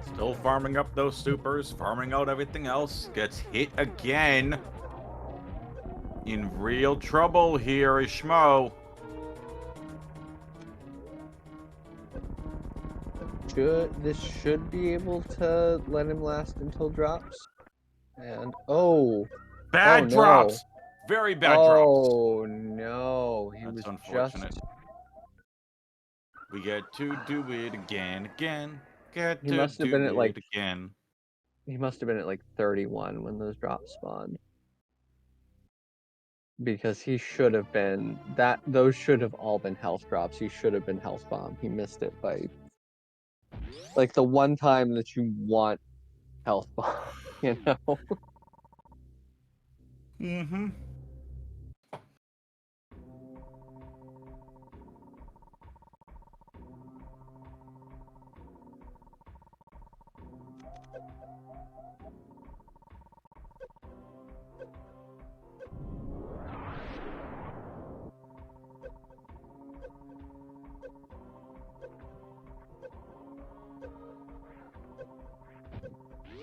Speaker 1: Still farming up those supers, farming out everything else. Gets hit again. In real trouble here is Schmo.
Speaker 2: This should be able to let him last until drops. And oh
Speaker 1: Bad
Speaker 2: no.
Speaker 1: drops. Very bad drops.
Speaker 2: Oh no, he
Speaker 1: That's
Speaker 2: was
Speaker 1: unfortunate.
Speaker 2: just.
Speaker 1: We get to do it again. Get
Speaker 2: He
Speaker 1: to
Speaker 2: must have
Speaker 1: do
Speaker 2: been at like
Speaker 1: it again.
Speaker 2: he must have been at like 31 when those drops spawned. Because he should have been those should have all been health drops. He should have been health bomb. He missed it by like the one time that you want health bomb, you know?
Speaker 1: Mm-hmm.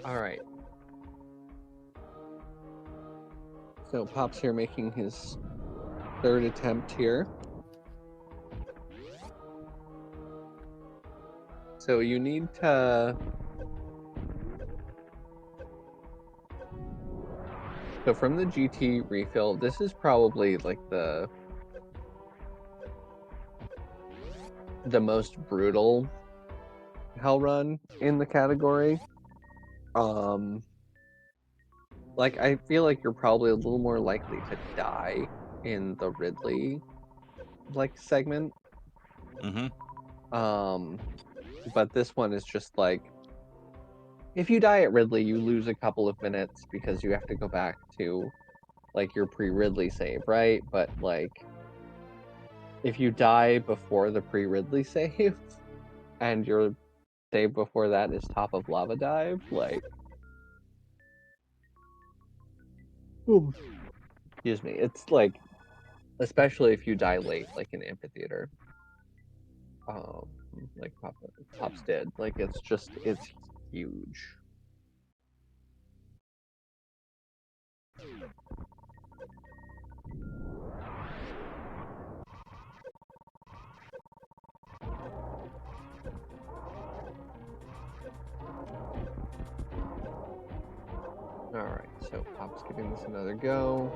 Speaker 2: All right. So Pop's here making his third attempt here. So you need to... So from the GT refill, this is probably like the most brutal hell run in the category. Like, I feel like you're probably a little more likely to die in the Ridley like segment. But this one is just like, if you die at Ridley, you lose a couple of minutes because you have to go back to like your pre-Ridley save, right? But like, if you die before the pre-Ridley save and your save before that is top of lava dive, like, excuse me, it's like, especially if you die late, like in Amphitheater, like Pops did, like it's huge. Alright, so Pop's giving this another go.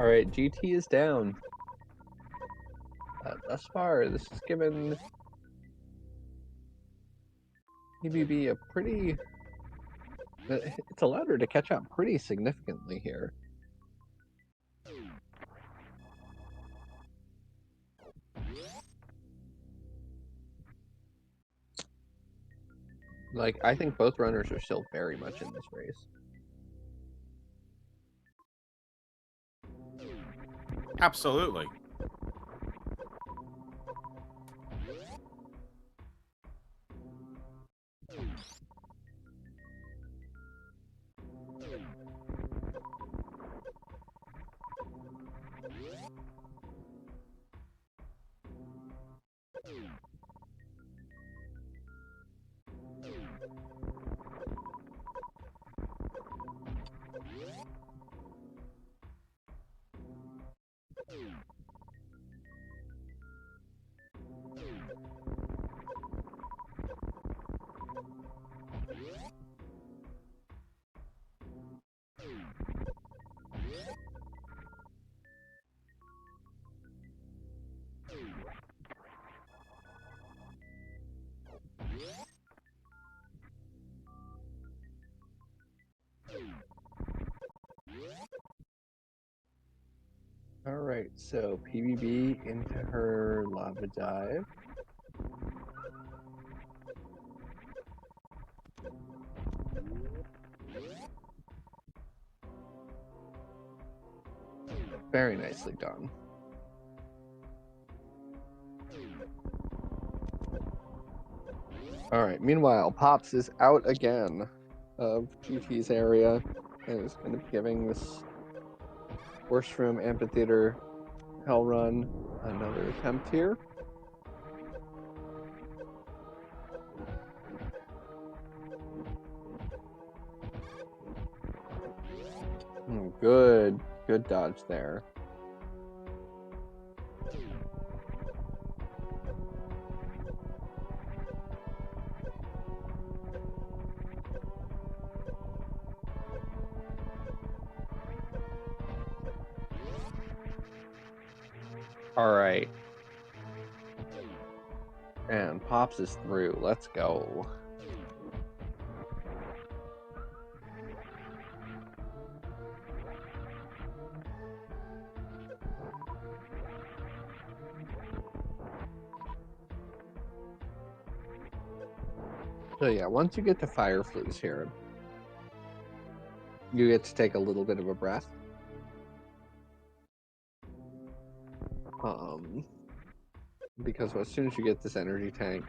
Speaker 2: Alright, GT is down. Thus far, this has given PBB a pretty... It's allowed her to catch up pretty significantly here. Like, I think both runners are still very much in this race.
Speaker 1: Absolutely.
Speaker 2: Alright, so PBB into her lava dive. Very nicely done. Alright, meanwhile, Pops is out again of GT's area and is going to be giving this Worst Room Amphitheater Hell Run another attempt here. Good dodge there. All right. And Pops is through. Let's go. So yeah, once you get to fire flues here, you get to take a little bit of a breath. Because as soon as you get this energy tank,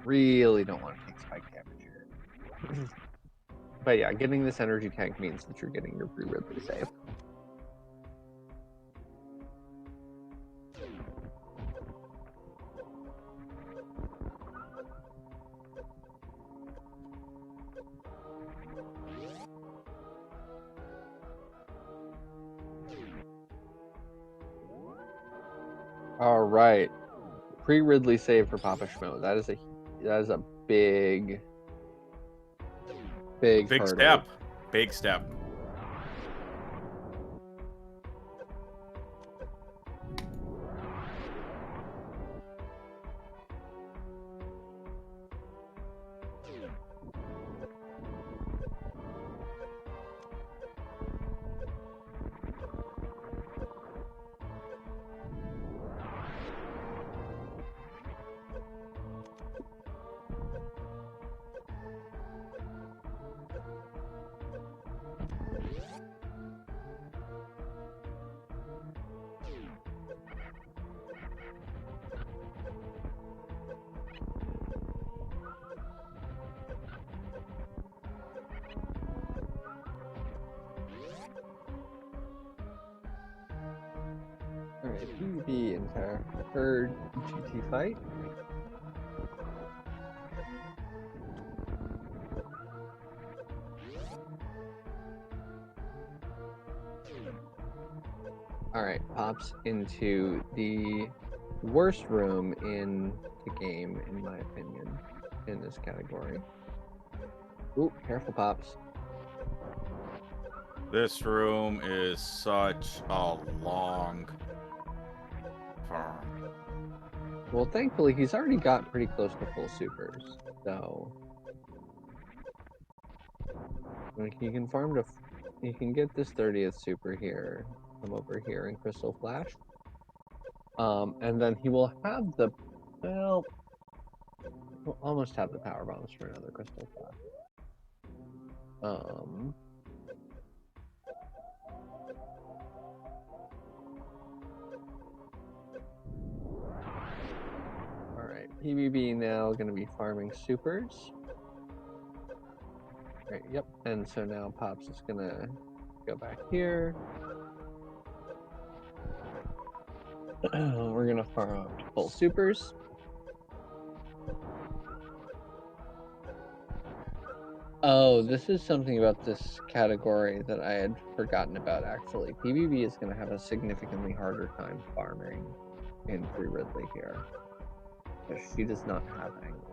Speaker 2: really don't want to take spike damage here. But yeah, getting this energy tank means that you're getting your pre-Ridley save. All right, pre-Ridley save for PapaSchmo. That is a big hurdle.
Speaker 1: step. Big step.
Speaker 2: Alright, PvP into third GT fight. Alright, Pops into the worst room in the game, in my opinion, in this category. Ooh, careful, Pops.
Speaker 1: This room is such a long farm.
Speaker 2: Well, thankfully, he's already got pretty close to full supers, so like he can farm to, he can get this 30th super here, come over here in Crystal Flash, and then he will have the, well, he'll almost have the power bombs for another Crystal Flash. Alright, PvB now going to be farming supers. Right, yep, and so now Pops is going to go back here. We're going to farm up to full supers. Oh, this is something about this category that I had forgotten about, actually. PvB is going to have a significantly harder time farming in pre-Ridley here, because she does not have angle.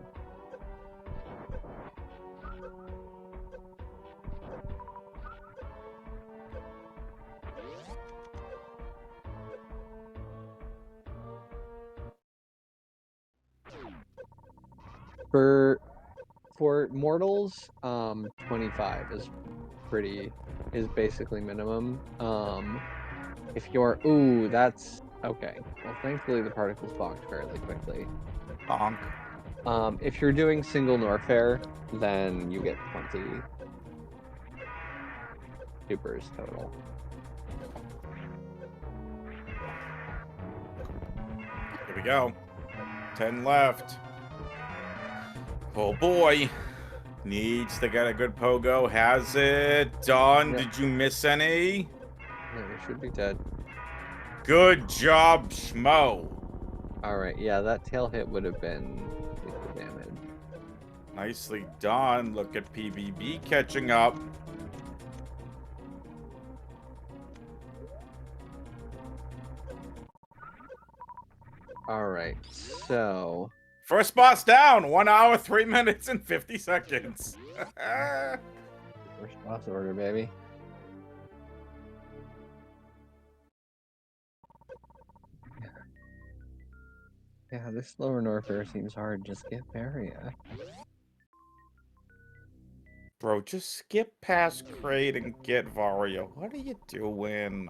Speaker 2: For mortals, 25 is basically minimum. If you're, ooh, that's okay. Well, thankfully the particles bonked fairly quickly.
Speaker 1: Bonk.
Speaker 2: If you're doing single Norfair, then you get 20 supers total.
Speaker 1: Here we go. 10 left. Oh boy. Needs to get a good pogo. Has it done?
Speaker 2: Yep.
Speaker 1: Did you miss any?
Speaker 2: No, you should be dead.
Speaker 1: Good job, Schmo.
Speaker 2: Alright, yeah, that tail hit would have been lethal damage.
Speaker 1: Nicely done. Look at PvB catching up.
Speaker 2: Alright, so
Speaker 1: First boss down. 1 hour, 3 minutes, and 50 seconds.
Speaker 2: first boss order, baby. Yeah, this lower Norfair seems hard. Just skip area.
Speaker 1: Bro, just skip past Crate and get Vario. What are you doing?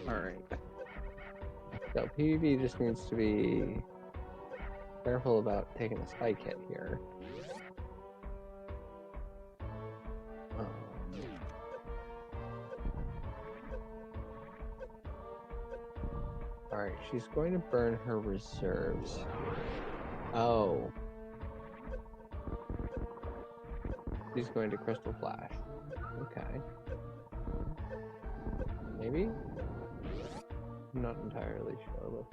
Speaker 2: Alright. So PvP just needs to be careful about taking a spike hit here. Alright, she's going to burn her reserves here. Oh. She's going to Crystal Flash. Okay. Maybe? I'm not entirely sure.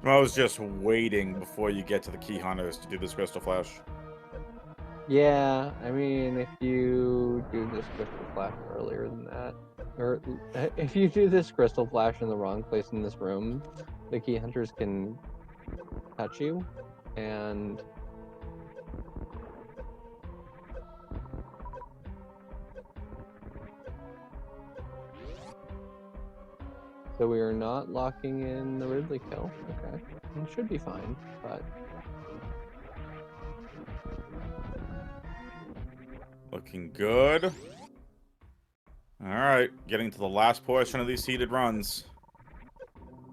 Speaker 1: I was just waiting before you get to the Key Hunters to do this Crystal Flash.
Speaker 2: Yeah, I mean, if you do this Crystal Flash earlier than that, or if you do this Crystal Flash in the wrong place in this room, the Key Hunters can touch you, and so we are not locking in the Ridley kill. Okay, it should be fine, but
Speaker 1: Looking good. Alright, getting to the last portion of these heated runs.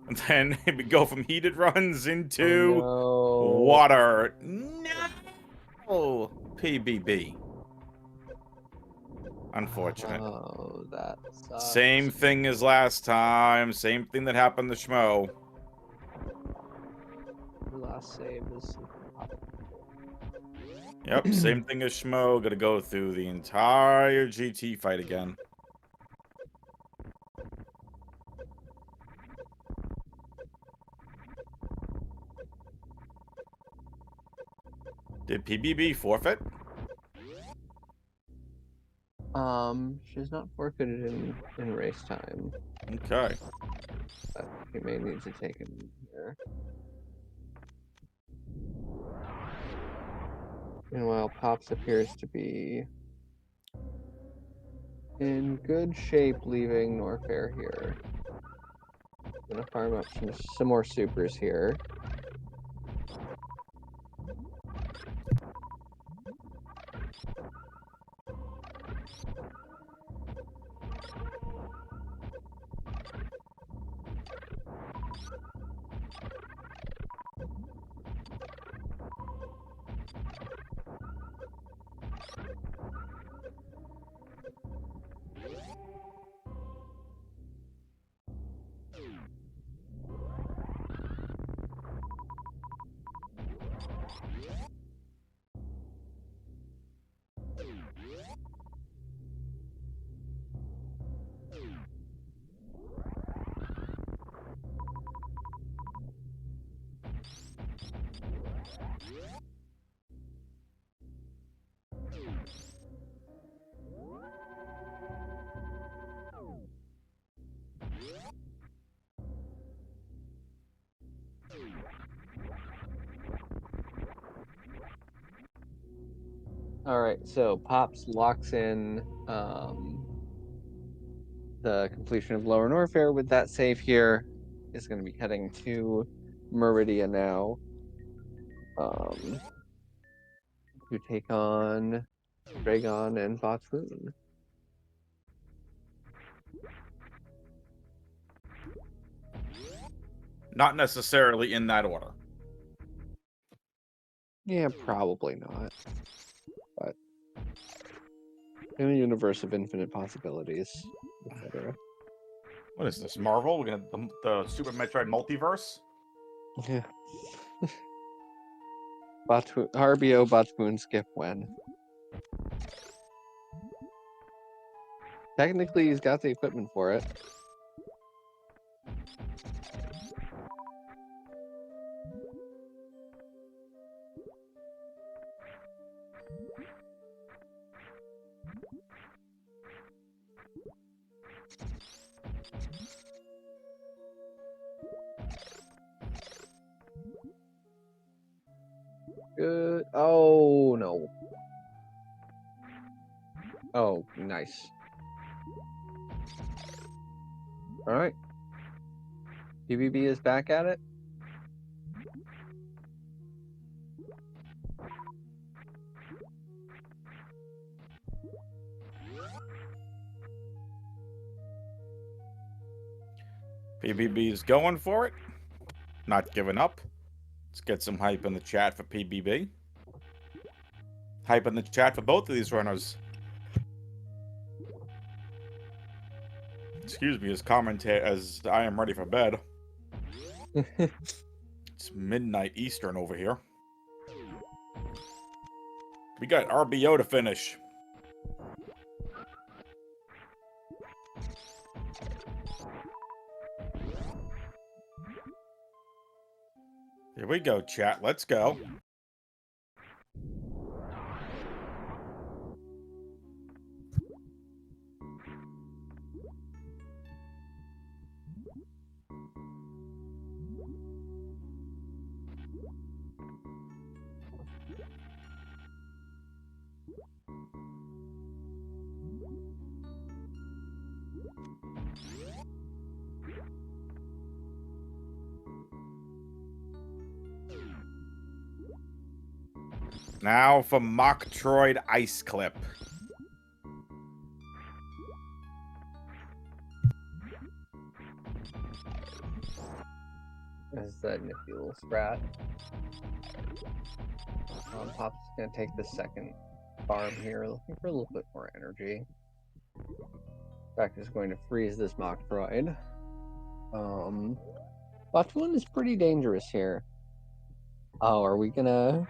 Speaker 1: And then we go from heated runs into water. No! PBB. Unfortunate.
Speaker 2: Oh, that sucks.
Speaker 1: Same thing as last time. Same thing that happened to Schmo.
Speaker 2: The last save is...
Speaker 1: Yep, same thing as Schmo. Gotta go through the entire GT fight again. Did PBB forfeit?
Speaker 2: She's not forfeited in race time.
Speaker 1: Okay.
Speaker 2: But you may need to take it here. Meanwhile, Pops appears to be in good shape leaving Norfair here. Gonna farm up some more supers here. Alright, so Pops locks in the completion of Lower Norfair with that save here. Is going to be heading to Meridia now to take on Dragon and Botswoon.
Speaker 1: Not necessarily in that order.
Speaker 2: Yeah, probably not. But In a universe of infinite possibilities, etc.
Speaker 1: What is this, Marvel? We're gonna the Super Metroid multiverse?
Speaker 2: Yeah. RBO Botspoon skip when. Technically, he's got the equipment for it. Good. Oh, no. Oh, nice. All right. PBB is back at it.
Speaker 1: PBB is going for it. Not giving up. Let's get some hype in the chat for PBB. Hype in the chat for both of these runners. Excuse me, as I am ready for bed. It's midnight Eastern over here. We got RBO to finish. Here we go, chat. Let's go. Now for Metroid Ice Clip.
Speaker 2: That's that nifty little sprat. Pop's gonna take the second farm here, looking for a little bit more energy. In fact, is going to freeze this Metroid. Botwoon is pretty dangerous here. Oh, are we gonna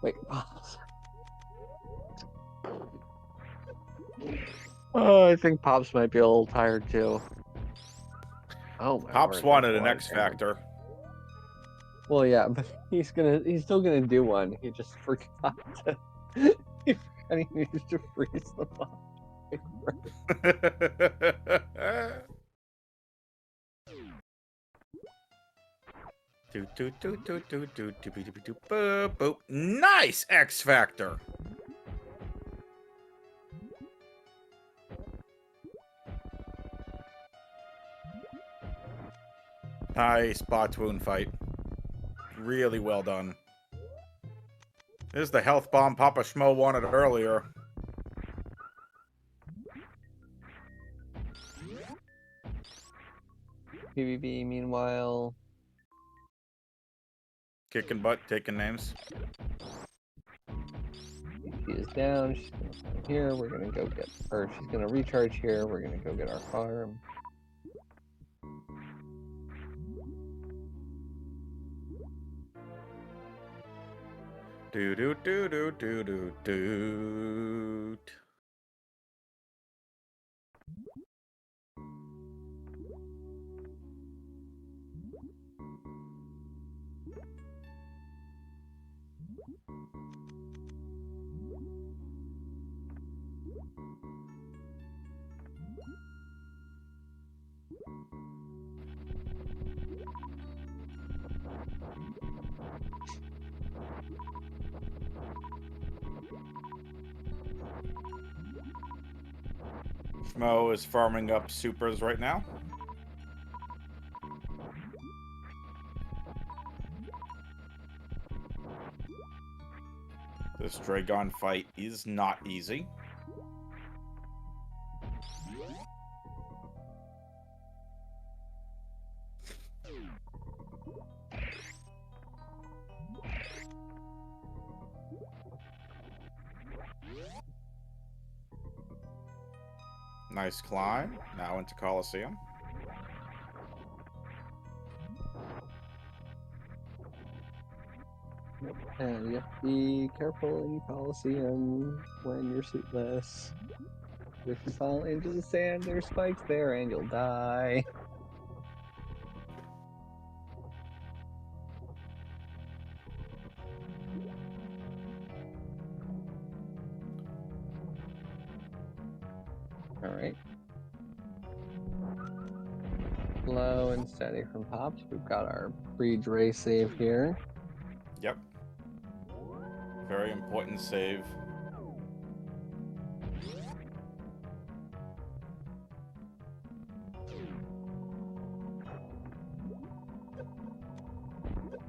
Speaker 2: wait? Oh, I think Pops might be a little tired too. Oh my
Speaker 1: Pops
Speaker 2: word,
Speaker 1: wanted
Speaker 2: that's
Speaker 1: an
Speaker 2: a lot
Speaker 1: X
Speaker 2: of damage.
Speaker 1: Factor.
Speaker 2: Well, yeah, but he's still gonna do one. He just forgot to. And he needs to freeze the bomb.
Speaker 1: Nice X Factor. Nice Botwoon fight. Really well done. This is the health bomb PapaSchmo wanted earlier.
Speaker 2: PvP, meanwhile.
Speaker 1: Kicking butt, taking names.
Speaker 2: He is down. She's gonna come here. We're gonna go get her. She's gonna recharge here. We're gonna go get our farm.
Speaker 1: Do do do do do do do. Schmo is farming up supers right now. This Dragon fight is not easy. Nice climb. Now into Coliseum.
Speaker 2: And you have to be careful in Coliseum when you're suitless. If you fall into the sand, there's spikes there and you'll die. Alright. Slow and steady from Pops. We've got our pre-Dre save here.
Speaker 1: Yep. Very important save.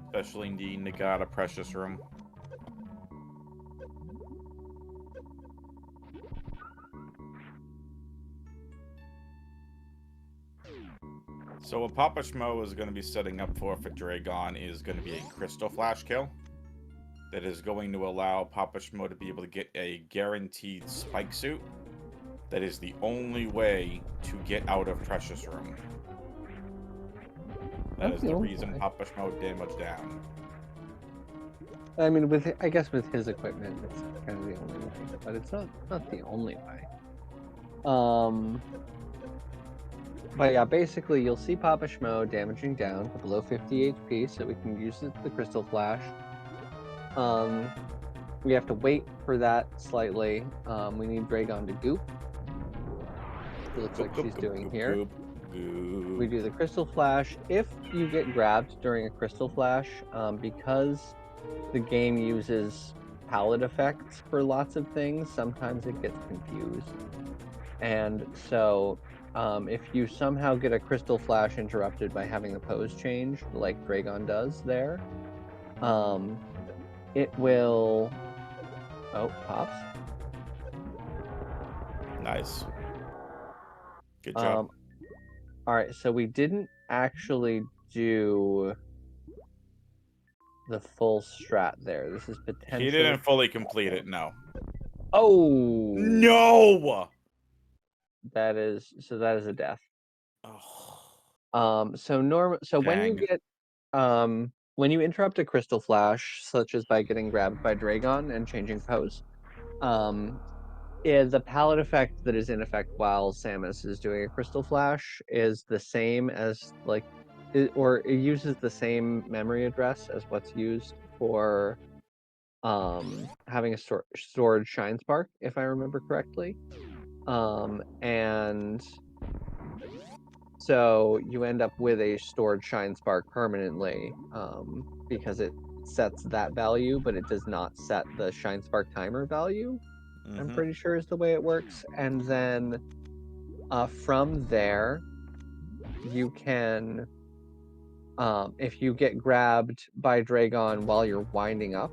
Speaker 1: Especially needing to get out of Precious Room. So what PapaSchmo is going to be setting up for Dragon is going to be a Crystal Flash kill. That is going to allow PapaSchmo to be able to get a guaranteed spike suit. That is the only way to get out of Precious Room. That is the reason PapaSchmo damaged down.
Speaker 2: I mean, I guess with his equipment, it's kind of the only way, but it's not the only way. But yeah, basically, you'll see PapaSchmo damaging down to below 50 HP, so we can use the Crystal Flash. We have to wait for that slightly. We need Dragon to goop. It looks like she's doing here. We do the Crystal Flash. If you get grabbed during a Crystal Flash, because the game uses palette effects for lots of things, sometimes it gets confused. And so if you somehow get a Crystal Flash interrupted by having the pose change, like Dragon does there, it will... Oh, Pops.
Speaker 1: Nice. Good job.
Speaker 2: Alright, so we didn't actually do the full strat there. This is potentially...
Speaker 1: He didn't fully complete it, no.
Speaker 2: Oh!
Speaker 1: No!
Speaker 2: That is a death.
Speaker 1: Oh.
Speaker 2: So when you interrupt a Crystal Flash, such as by getting grabbed by Dragon and changing pose, the palette effect that is in effect while Samus is doing a Crystal Flash is the same as it uses the same memory address as what's used for having a stored Shine Spark, if I remember correctly. And so you end up with a stored Shine Spark permanently, because it sets that value, but it does not set the Shine Spark timer value. I'm pretty sure is the way it works. And then from there, you can, if you get grabbed by Dragon while you're winding up,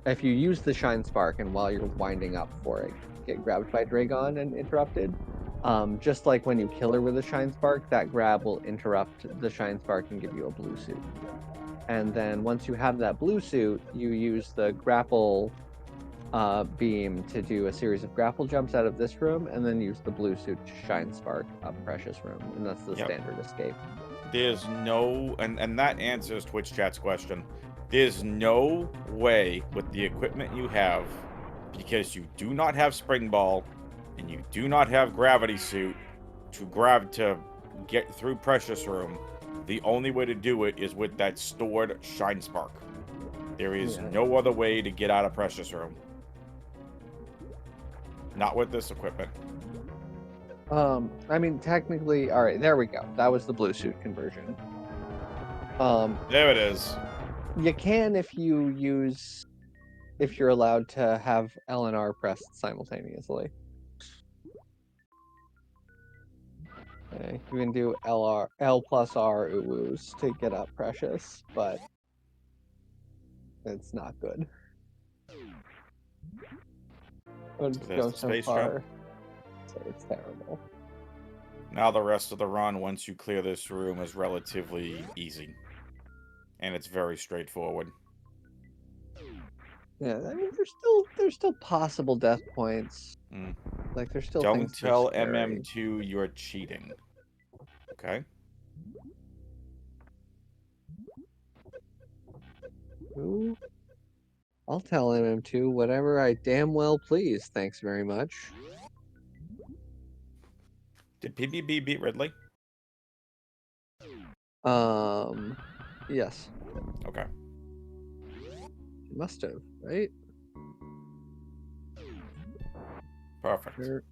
Speaker 2: if you use the Shine Spark and while you're winding up for it, get grabbed by Dragon and interrupted, just like when you kill her with a Shine Spark, that grab will interrupt the Shine Spark and give you a blue suit. And then once you have that blue suit, you use the grapple beam to do a series of grapple jumps out of this room, and then use the blue suit to Shine Spark up Precious Room, and that's the standard escape.
Speaker 1: There's no, and that answers Twitch chat's question. There's no way with the equipment you have, because you do not have Spring Ball, and you do not have Gravity Suit to get through Precious Room. The only way to do it is with that stored Shine Spark. There is no other way to get out of Precious Room. Not with this equipment.
Speaker 2: I mean, technically, all right, there we go. That was the blue suit conversion.
Speaker 1: There it is.
Speaker 2: You can if you're allowed to have L and R pressed simultaneously. Okay, you can do L plus R uwoos to get up Precious, but it's not good. It's going so far. So it's terrible.
Speaker 1: Now the rest of the run, once you clear this room, is relatively easy. And it's very straightforward.
Speaker 2: Yeah, I mean, there's still possible death points.
Speaker 1: Mm.
Speaker 2: Like, there's still
Speaker 1: Don't
Speaker 2: things that are
Speaker 1: tell
Speaker 2: scary.
Speaker 1: MM2 you're cheating. Okay?
Speaker 2: Ooh. I'll tell MM2 whatever I damn well please. Thanks very much.
Speaker 1: Did PBB beat Ridley?
Speaker 2: Yes.
Speaker 1: Okay.
Speaker 2: It must have, right?
Speaker 1: Perfect.
Speaker 2: Or-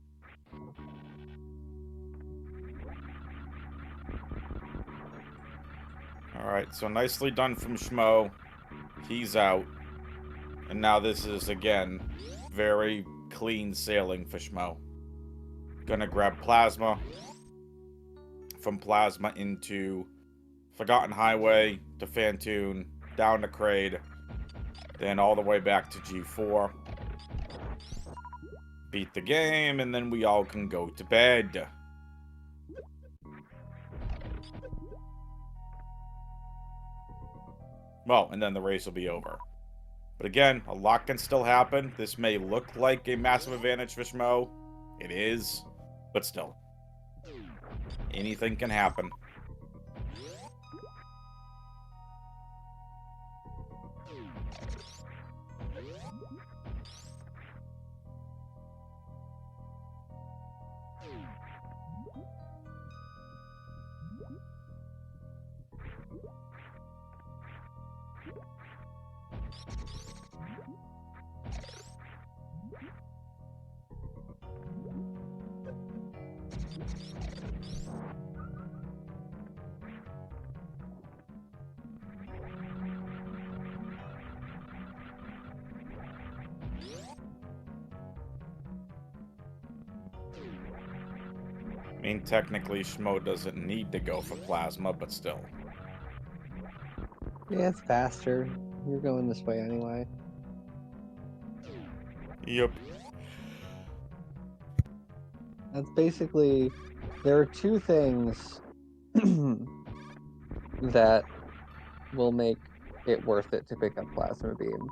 Speaker 1: Alright, so nicely done from Schmo. He's out. And now this is, again, very clean sailing for Schmo. Gonna grab Plasma. From Plasma into Forgotten Highway to Fantoon, down to Kraid, then all the way back to G4. Beat the game, and then we all can go to bed. Well, and then the race will be over. But again, a lot can still happen. This may look like a massive advantage for Schmo. It is. But still. Anything can happen. I mean, technically, Schmo doesn't need to go for Plasma, but still.
Speaker 2: Yeah, it's faster. You're going this way anyway.
Speaker 1: Yep.
Speaker 2: That's basically... There are two things that will make it worth it to pick up Plasma Beam.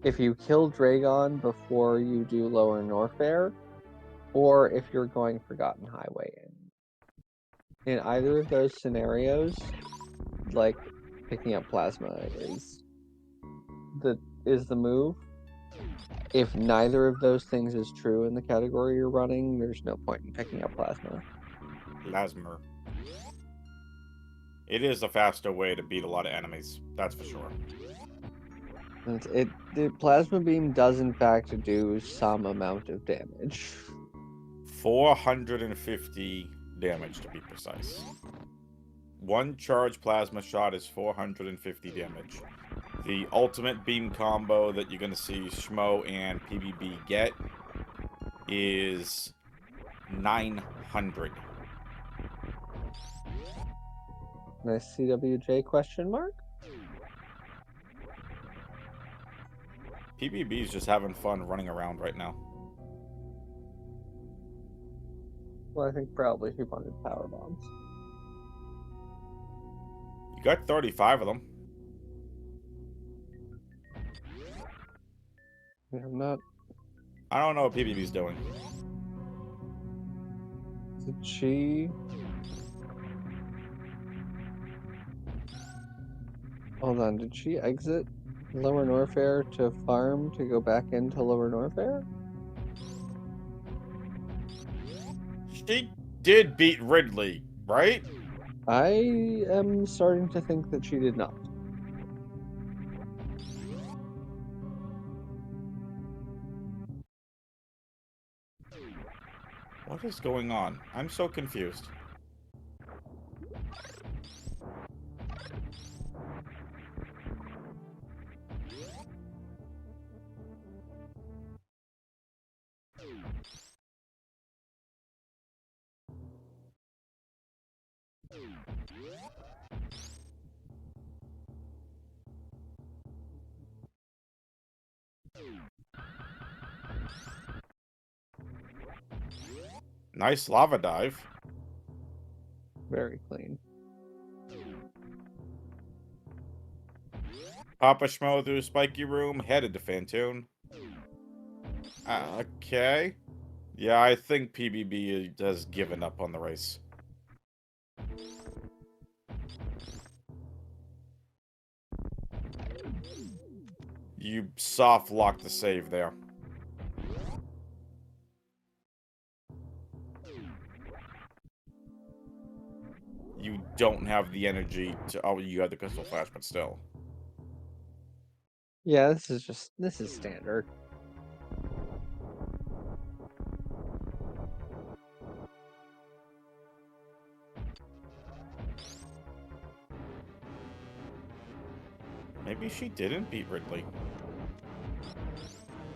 Speaker 2: If you kill Dragon before you do Lower Norfair, or if you're going Forgotten Highway in either of those scenarios, like picking up Plasma is the move. If neither of those things is true in the category you're running, there's no point in picking up Plasma.
Speaker 1: Plasma. It is a faster way to beat a lot of enemies. That's for sure.
Speaker 2: The Plasma Beam does in fact do some amount of damage.
Speaker 1: 450 damage to be precise. One charge plasma shot is 450 damage. The ultimate beam combo that you're going to see Schmo and PBB get is 900.
Speaker 2: Nice CWJ question mark?
Speaker 1: PBB is just having fun running around right now.
Speaker 2: Well, I think probably he wanted power bombs.
Speaker 1: You got 35 of them.
Speaker 2: Yeah, I'm not...
Speaker 1: I don't know what PBB's doing.
Speaker 2: Did she... Hold on, did she exit Lower Norfair to farm to go back into Lower Norfair?
Speaker 1: She did beat Ridley, right?
Speaker 2: I am starting to think that she did not.
Speaker 1: What is going on? I'm so confused. Nice lava dive.
Speaker 2: Very clean.
Speaker 1: PapaSchmo through Spiky Room, headed to Fantoon. Okay. Yeah, I think PBB has given up on the race. You soft locked the save there. You don't have the energy to... Oh, you have the crystal flash, but still.
Speaker 2: Yeah, this is standard.
Speaker 1: Maybe she didn't beat Ridley.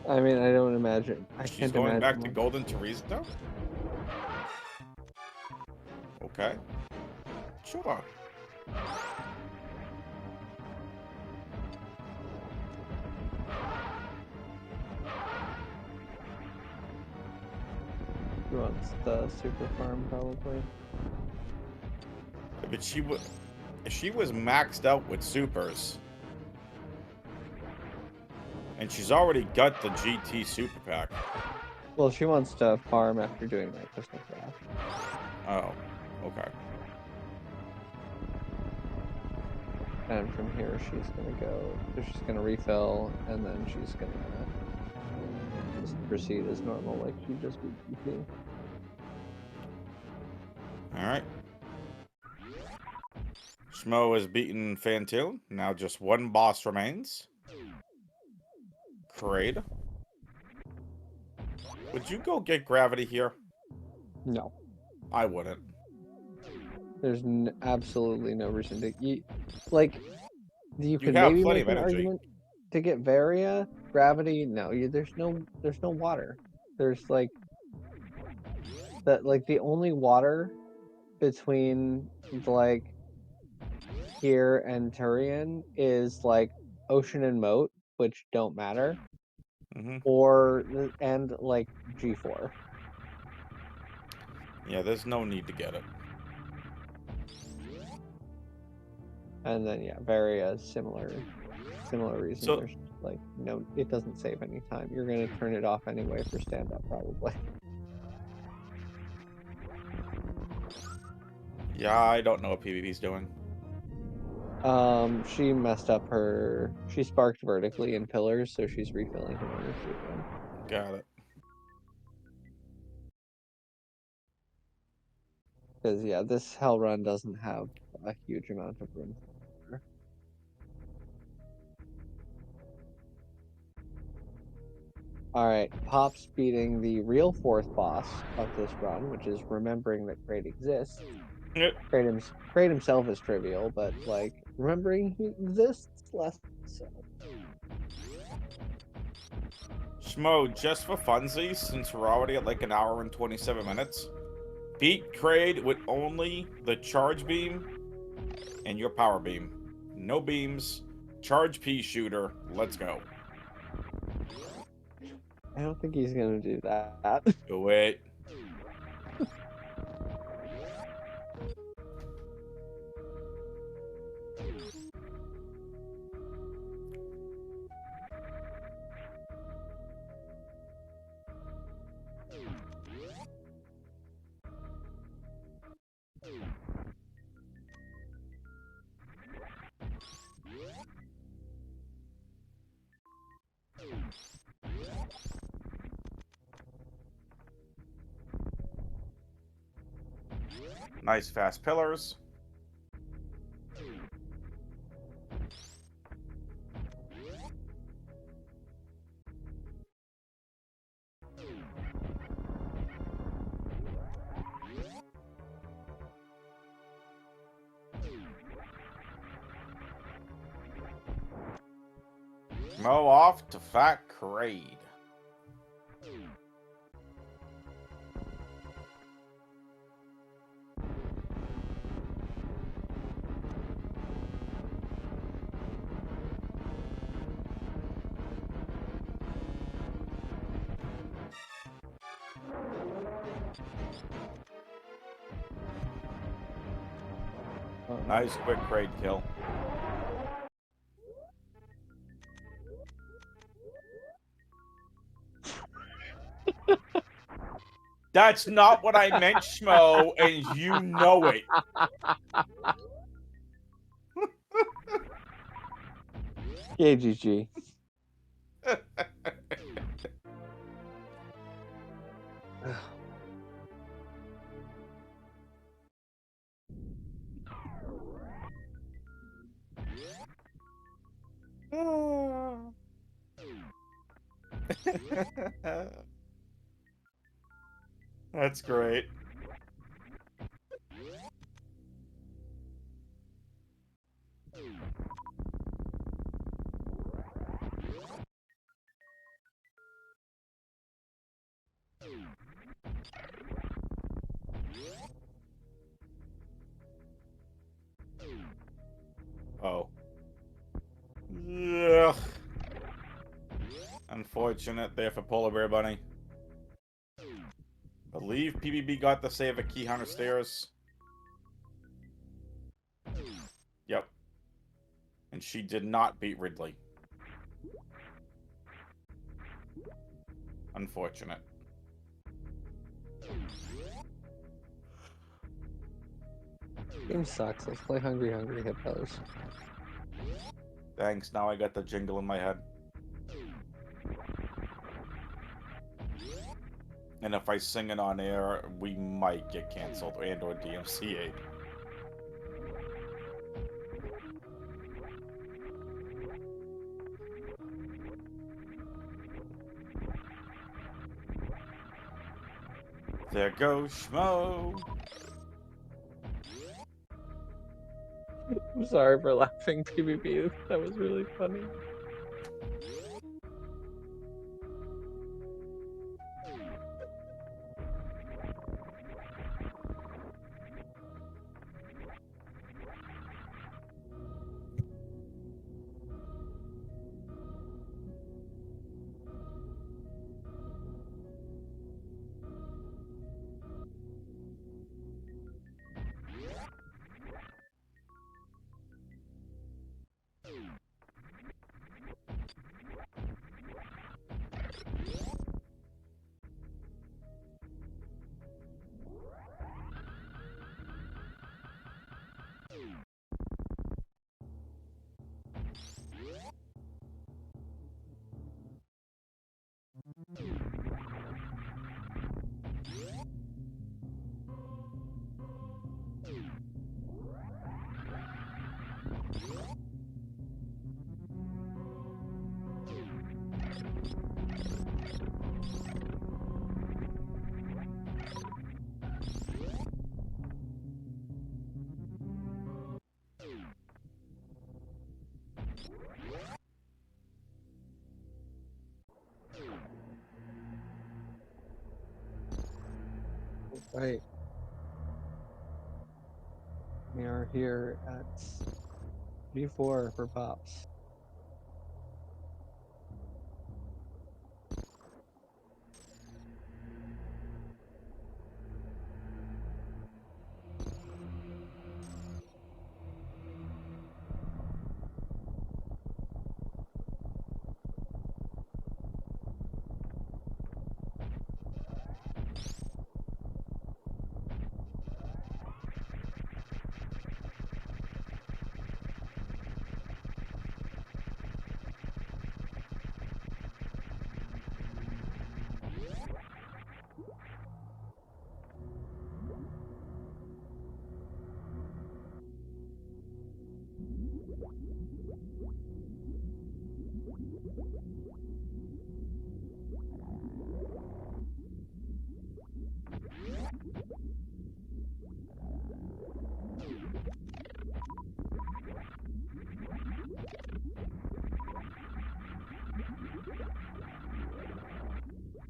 Speaker 2: I mean, I don't imagine. I
Speaker 1: She's
Speaker 2: can't
Speaker 1: going
Speaker 2: imagine.
Speaker 1: back to Golden Teresa? Okay. Sure.
Speaker 2: She wants the super farm probably.
Speaker 1: But she was maxed out with supers. And she's already got the GT super pack.
Speaker 2: Well, she wants to farm after doing my crystal flash.
Speaker 1: Oh, okay.
Speaker 2: And from here, she's gonna go. So she's gonna refill, and then she's gonna just proceed as normal, like she just beat GT.
Speaker 1: All right. Schmo has beaten Fantoon. Now just one boss remains. Kraid. Would you go get Gravity here?
Speaker 2: No,
Speaker 1: I wouldn't.
Speaker 2: there's absolutely no reason to eat. Like, you could
Speaker 1: have
Speaker 2: maybe
Speaker 1: plenty
Speaker 2: make
Speaker 1: of
Speaker 2: an
Speaker 1: energy.
Speaker 2: argument to get Varia. Gravity, no. There's no water. There's like that. Like the only water between like here and Turian is like Ocean and Moat, which don't matter, or and like G4.
Speaker 1: Yeah, there's no need to get it.
Speaker 2: And then yeah, Varia, similar reason.
Speaker 1: So-
Speaker 2: There's like no, it doesn't save any time. You're gonna turn it off anyway for stand up probably.
Speaker 1: Yeah, I don't know what PvP's doing.
Speaker 2: She messed up her. She sparked vertically in pillars, so she's refilling her energy again.
Speaker 1: Got it.
Speaker 2: Because yeah, this hell run doesn't have a huge amount of room. All right, Pop's beating the real fourth boss of this run, which is remembering that Kraid exists.
Speaker 1: Yep.
Speaker 2: Kraid himself is trivial, but like remembering he exists, less so.
Speaker 1: Schmo, just for funsies, since we're already at like an hour and 27 minutes, beat Kraid with only the charge beam and your power beam. No beams, charge P shooter, let's go.
Speaker 2: I don't think he's gonna do that.
Speaker 1: Do it. Nice fast pillars. Schmo off to Fat Kraid. Nice quick Kraid kill. That's not what I meant, Schmo, and you know it.
Speaker 2: KGG.
Speaker 1: That's great. Oh. Ugh. Unfortunate there for Polar Bear Bunny. Believe PBB got the save at Key Hunter Stairs. Yep. And she did not beat Ridley. Unfortunate.
Speaker 2: Game sucks. Let's play Hungry Hungry Hippos.
Speaker 1: Thanks, now I got the jingle in my head. And if I sing it on air, we might get canceled and or DMCA'd. There goes Schmo.
Speaker 2: I'm sorry for laughing, PvP. That was really funny. Right. We are here at G4 for Pops.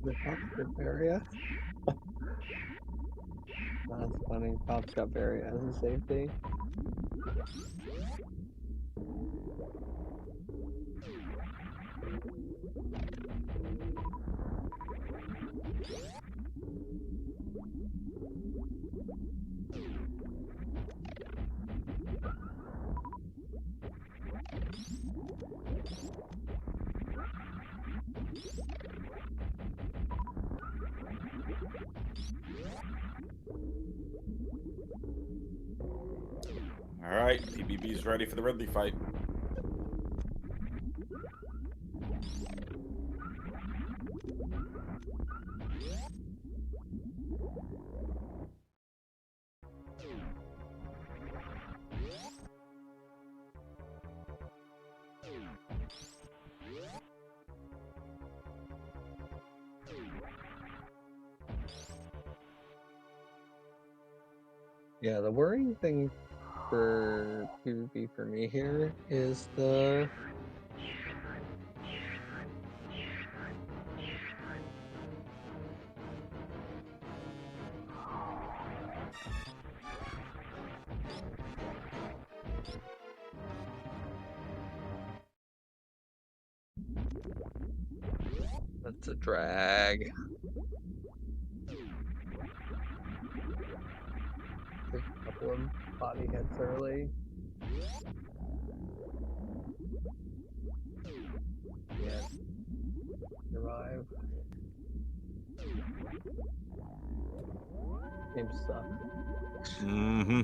Speaker 2: The Pops area. That's funny. Pops got Barry as a safety.
Speaker 1: All right, PBB's ready for the Ridley fight.
Speaker 2: Yeah, the worrying thing for PvP for me here is the that's a drag. Take a couple of body hits early. Yeah. Survive. Game suck.
Speaker 1: Mm-hmm.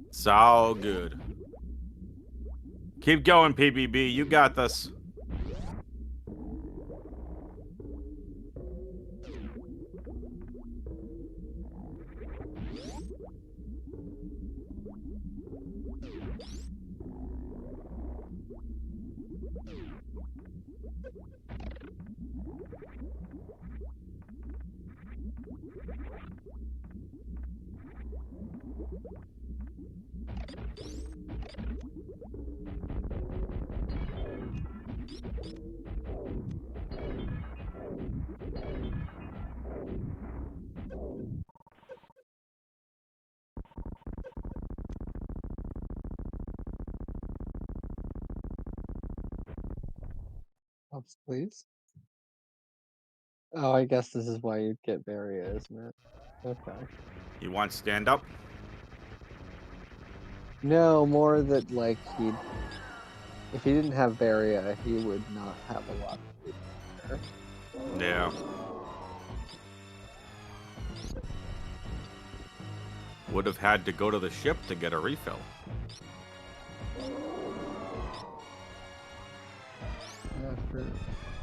Speaker 1: It's all good. Keep going, PBB. You got this.
Speaker 2: Helps, please. Oh, I guess this is why you'd get Varia, isn't it? Okay.
Speaker 1: You want stand up?
Speaker 2: No, more that like he'd if he didn't have Varia, he would not have a lot of food there.
Speaker 1: Yeah. Would have had to go to the ship to get a refill.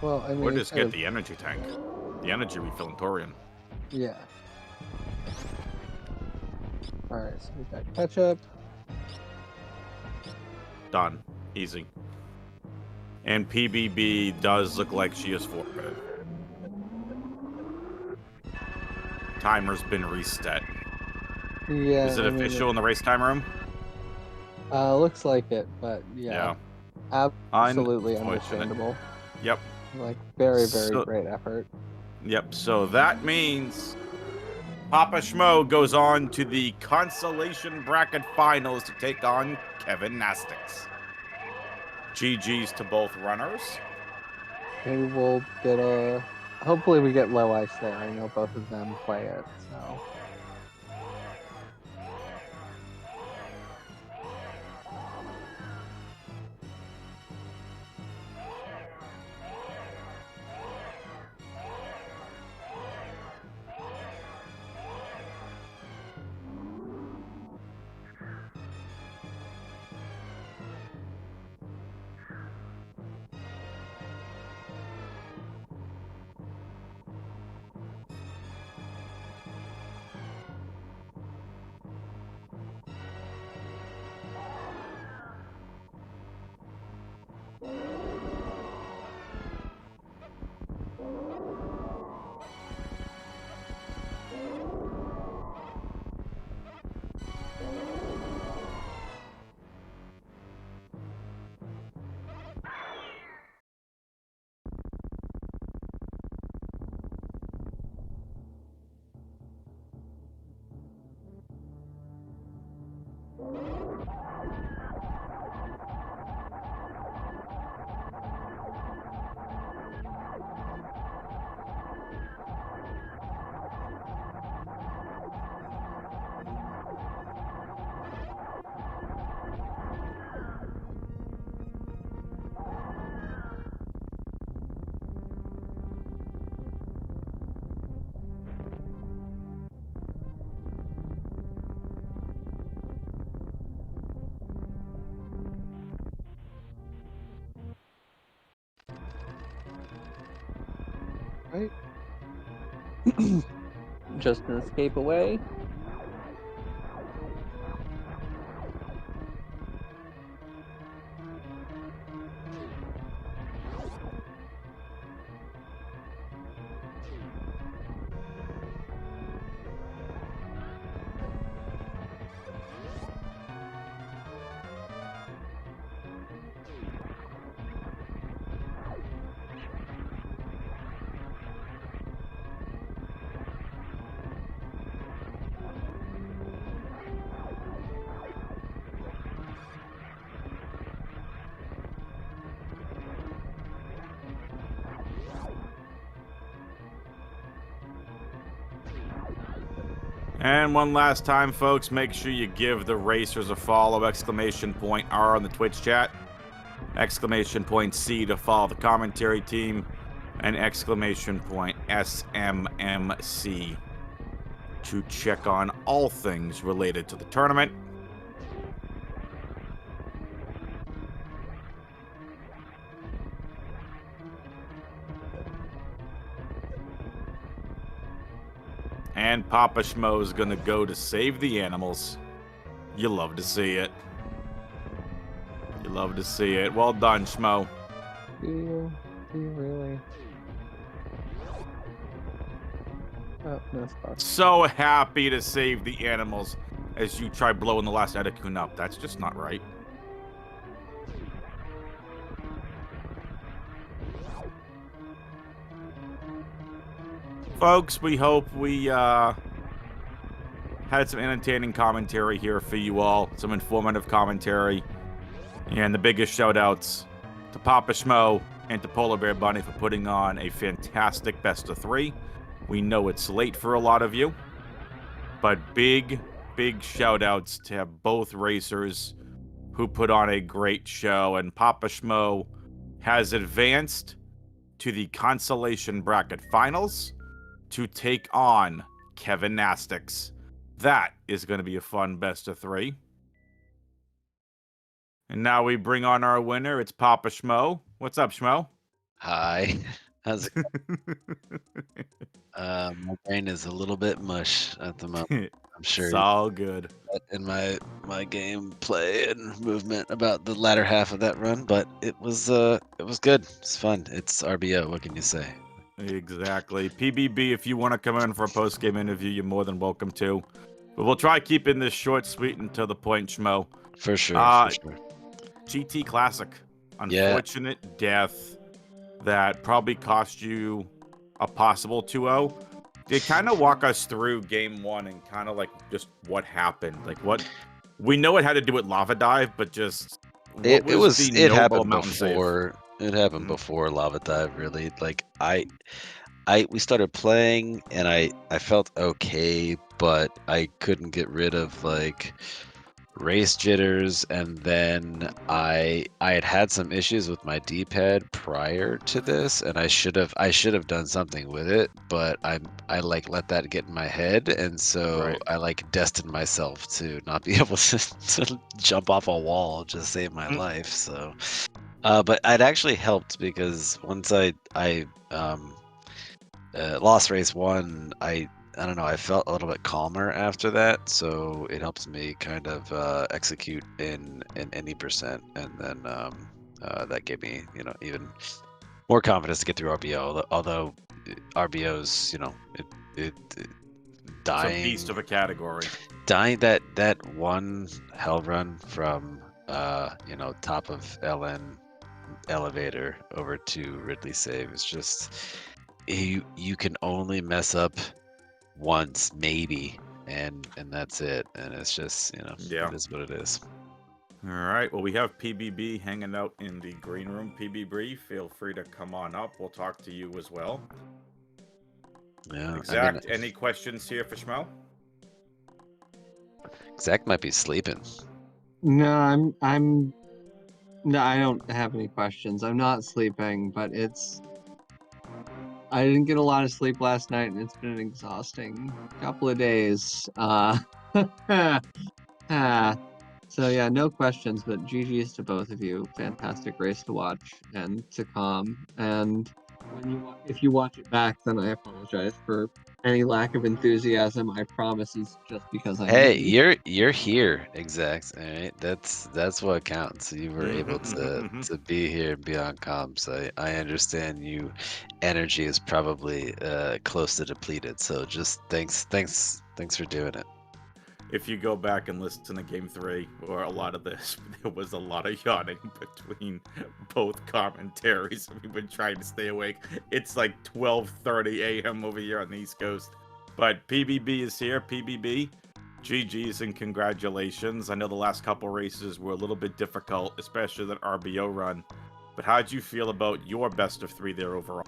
Speaker 2: Well, I mean,
Speaker 1: Or just get the energy tank. The energy refill in Torian.
Speaker 2: Yeah. Alright, so we got ketchup.
Speaker 1: Done. Easy. And PBB does look like she is forfeited. Timer's been reset.
Speaker 2: Yeah.
Speaker 1: Is it official in the race time room?
Speaker 2: Looks like it, but yeah. Absolutely understandable.
Speaker 1: Yep.
Speaker 2: Like, very, very great effort.
Speaker 1: Yep, so that means PapaSchmo goes on to the consolation bracket finals to take on Kevin Nastix. GG's to both runners.
Speaker 2: Maybe we'll get hopefully we get low ice there. I know both of them play it, so. just an escape away.
Speaker 1: And one last time, folks, make sure you give the racers a follow, !R on the Twitch chat, !C to follow the commentary team, and !SMMC to check on all things related to the tournament. And PapaSchmo is gonna go to save the animals. You love to see it. You love to see it. Well done, Schmo.
Speaker 2: Do you really? Oh, no spark.
Speaker 1: So happy to save the animals as you try blowing the last Edakun up. That's just not right. Folks, we hope we had some entertaining commentary here for you all, some informative commentary, and the biggest shout-outs to PapaSchmo and to polarbearbunny for putting on a fantastic best of 3. We know it's late for a lot of you, but big shout-outs to both racers who put on a great show, and PapaSchmo has advanced to the consolation bracket finals to take on Kevin Nastix. That is going to be a fun best of 3. And now we bring on our winner. It's PapaSchmo. What's up, Schmo?
Speaker 3: Hi. How's it going? My brain is a little bit mush at the moment. I'm sure
Speaker 1: It's all good.
Speaker 3: in my gameplay and movement about the latter half of that run, but it was good. It's fun. It's RBO. What can you say?
Speaker 1: Exactly. PBB, if you want to come in for a post-game interview, you're more than welcome to. But we'll try keeping this short, sweet, and to the point, Schmo.
Speaker 3: For sure. For sure.
Speaker 1: GT Classic. Unfortunate death that probably cost you a possible 2-0. They kind of walk us through game 1 and kind of like just what happened. Like what we know it had to do with Lava Dive, but just
Speaker 3: It happened
Speaker 1: mountain
Speaker 3: before.
Speaker 1: Save?
Speaker 3: It happened before Lava Dive, really. Like we started playing and I felt okay, but I couldn't get rid of like race jitters, and then I had some issues with my D-pad prior to this, and I should have done something with it, but I like let that get in my head, and so
Speaker 1: Right.
Speaker 3: I like destined myself to not be able to jump off a wall to save my life. So but it actually helped because once I lost race 1, I don't know, I felt a little bit calmer after that, so it helps me kind of execute in any percent, and then that gave me, even more confidence to get through RBO. Although RBO's, it dying.
Speaker 1: It's a beast of a category.
Speaker 3: Dying that one hell run from top of LN elevator over to Ridley save is just you can only mess up once, maybe, and that's it, and it's just it is what it is.
Speaker 1: All right, well, we have PBB hanging out in the green room. PBB, feel free to come on up. We'll talk to you as well.
Speaker 3: Yeah.
Speaker 1: Exact, any questions here for Schmo?
Speaker 3: Exact might be sleeping.
Speaker 2: No, no, I don't have any questions. I'm not sleeping, but I didn't get a lot of sleep last night, and it's been an exhausting couple of days. So yeah, no questions, but GG's to both of you. Fantastic race to watch and to come. And if you watch it back, then I apologize for any lack of enthusiasm. I promise it's just because I'm
Speaker 3: Hey,
Speaker 2: me.
Speaker 3: you're here, exact. All right, that's what counts. You were able to be here and be on comms. I understand you energy is probably close to depleted. So just thanks for doing it.
Speaker 1: If you go back and listen to Game 3, or a lot of this, there was a lot of yawning between both commentaries. We've been trying to stay awake. It's like 12:30 a.m. over here on the East Coast. But PBB is here. PBB, GG's and congratulations. I know the last couple races were a little bit difficult, especially that RBO run. But how'd you feel about your best of 3 there overall?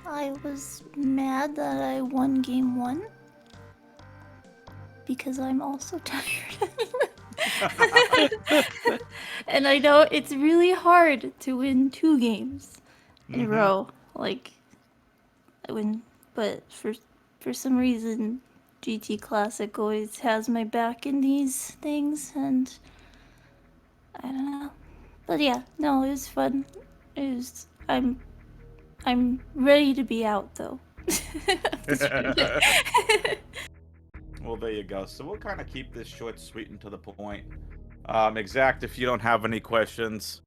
Speaker 4: I was mad that I won game 1 because I'm also tired. And I know it's really hard to win 2 games in a row. Like, but for some reason, GT Classic always has my back in these things, and I don't know. But yeah, no, it was fun. I'm ready to be out though.
Speaker 1: Well, there you go. So we'll kind of keep this short, sweet, and to the point. Exact, if you don't have any questions,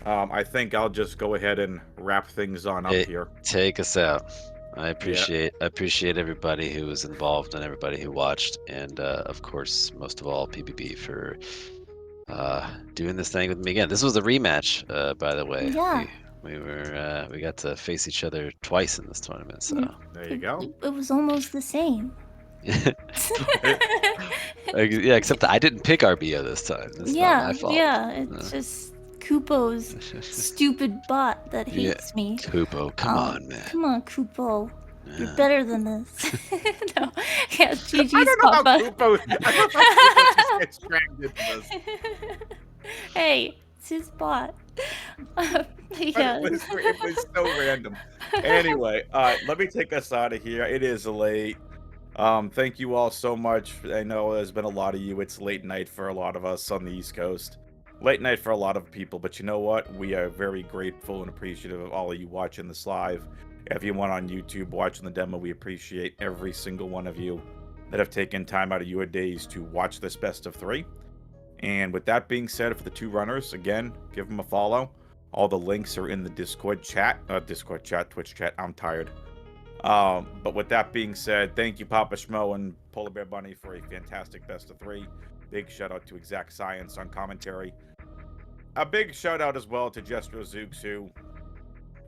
Speaker 1: I think I'll just go ahead and wrap things on up here.
Speaker 3: Take us out. I appreciate everybody who was involved and everybody who watched, and of course, most of all, PBB for doing this thing with me again. This was a rematch, by the way.
Speaker 4: Yeah.
Speaker 3: We got to face each other twice in this tournament, so
Speaker 1: There you go.
Speaker 4: It was almost the same.
Speaker 3: yeah, except that I didn't pick RBO this time. That's not my fault.
Speaker 4: Yeah, it's just Kupo's stupid bot that
Speaker 3: Yeah,
Speaker 4: hates me.
Speaker 3: Kupo, come on, man.
Speaker 4: Come on, Kupo. You're better than this. No, yeah, GG's
Speaker 1: I don't know how
Speaker 4: Papa.
Speaker 1: Kupo. I don't know how Kupo just gets dragged into this.
Speaker 4: Hey, it's his bot.
Speaker 1: But
Speaker 4: Yeah.
Speaker 1: it was so random. Anyway, let me take us out of here. It is late. Thank you all so much. I know there's been a lot of you. It's late night for a lot of us on the East Coast. Late night for a lot of people, but you know what? We are very grateful and appreciative of all of you watching this live. Everyone on YouTube watching the demo, we appreciate every single one of you that have taken time out of your days to watch this best of 3. And with that being said, for the 2 runners, again, give them a follow. All the links are in the Discord chat, Twitch chat. I'm tired. But with that being said, thank you, PapaSchmo and polarbearbunny, for a fantastic best of 3. Big shout out to Exact Science on commentary. A big shout out as well to Jestro Zooks, who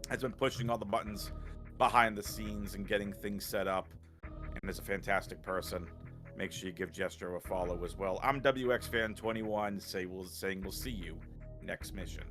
Speaker 1: has been pushing all the buttons behind the scenes and getting things set up, and is a fantastic person. Make sure you give Jestro a follow as well. I'm WXFan21, saying we'll see you next mission.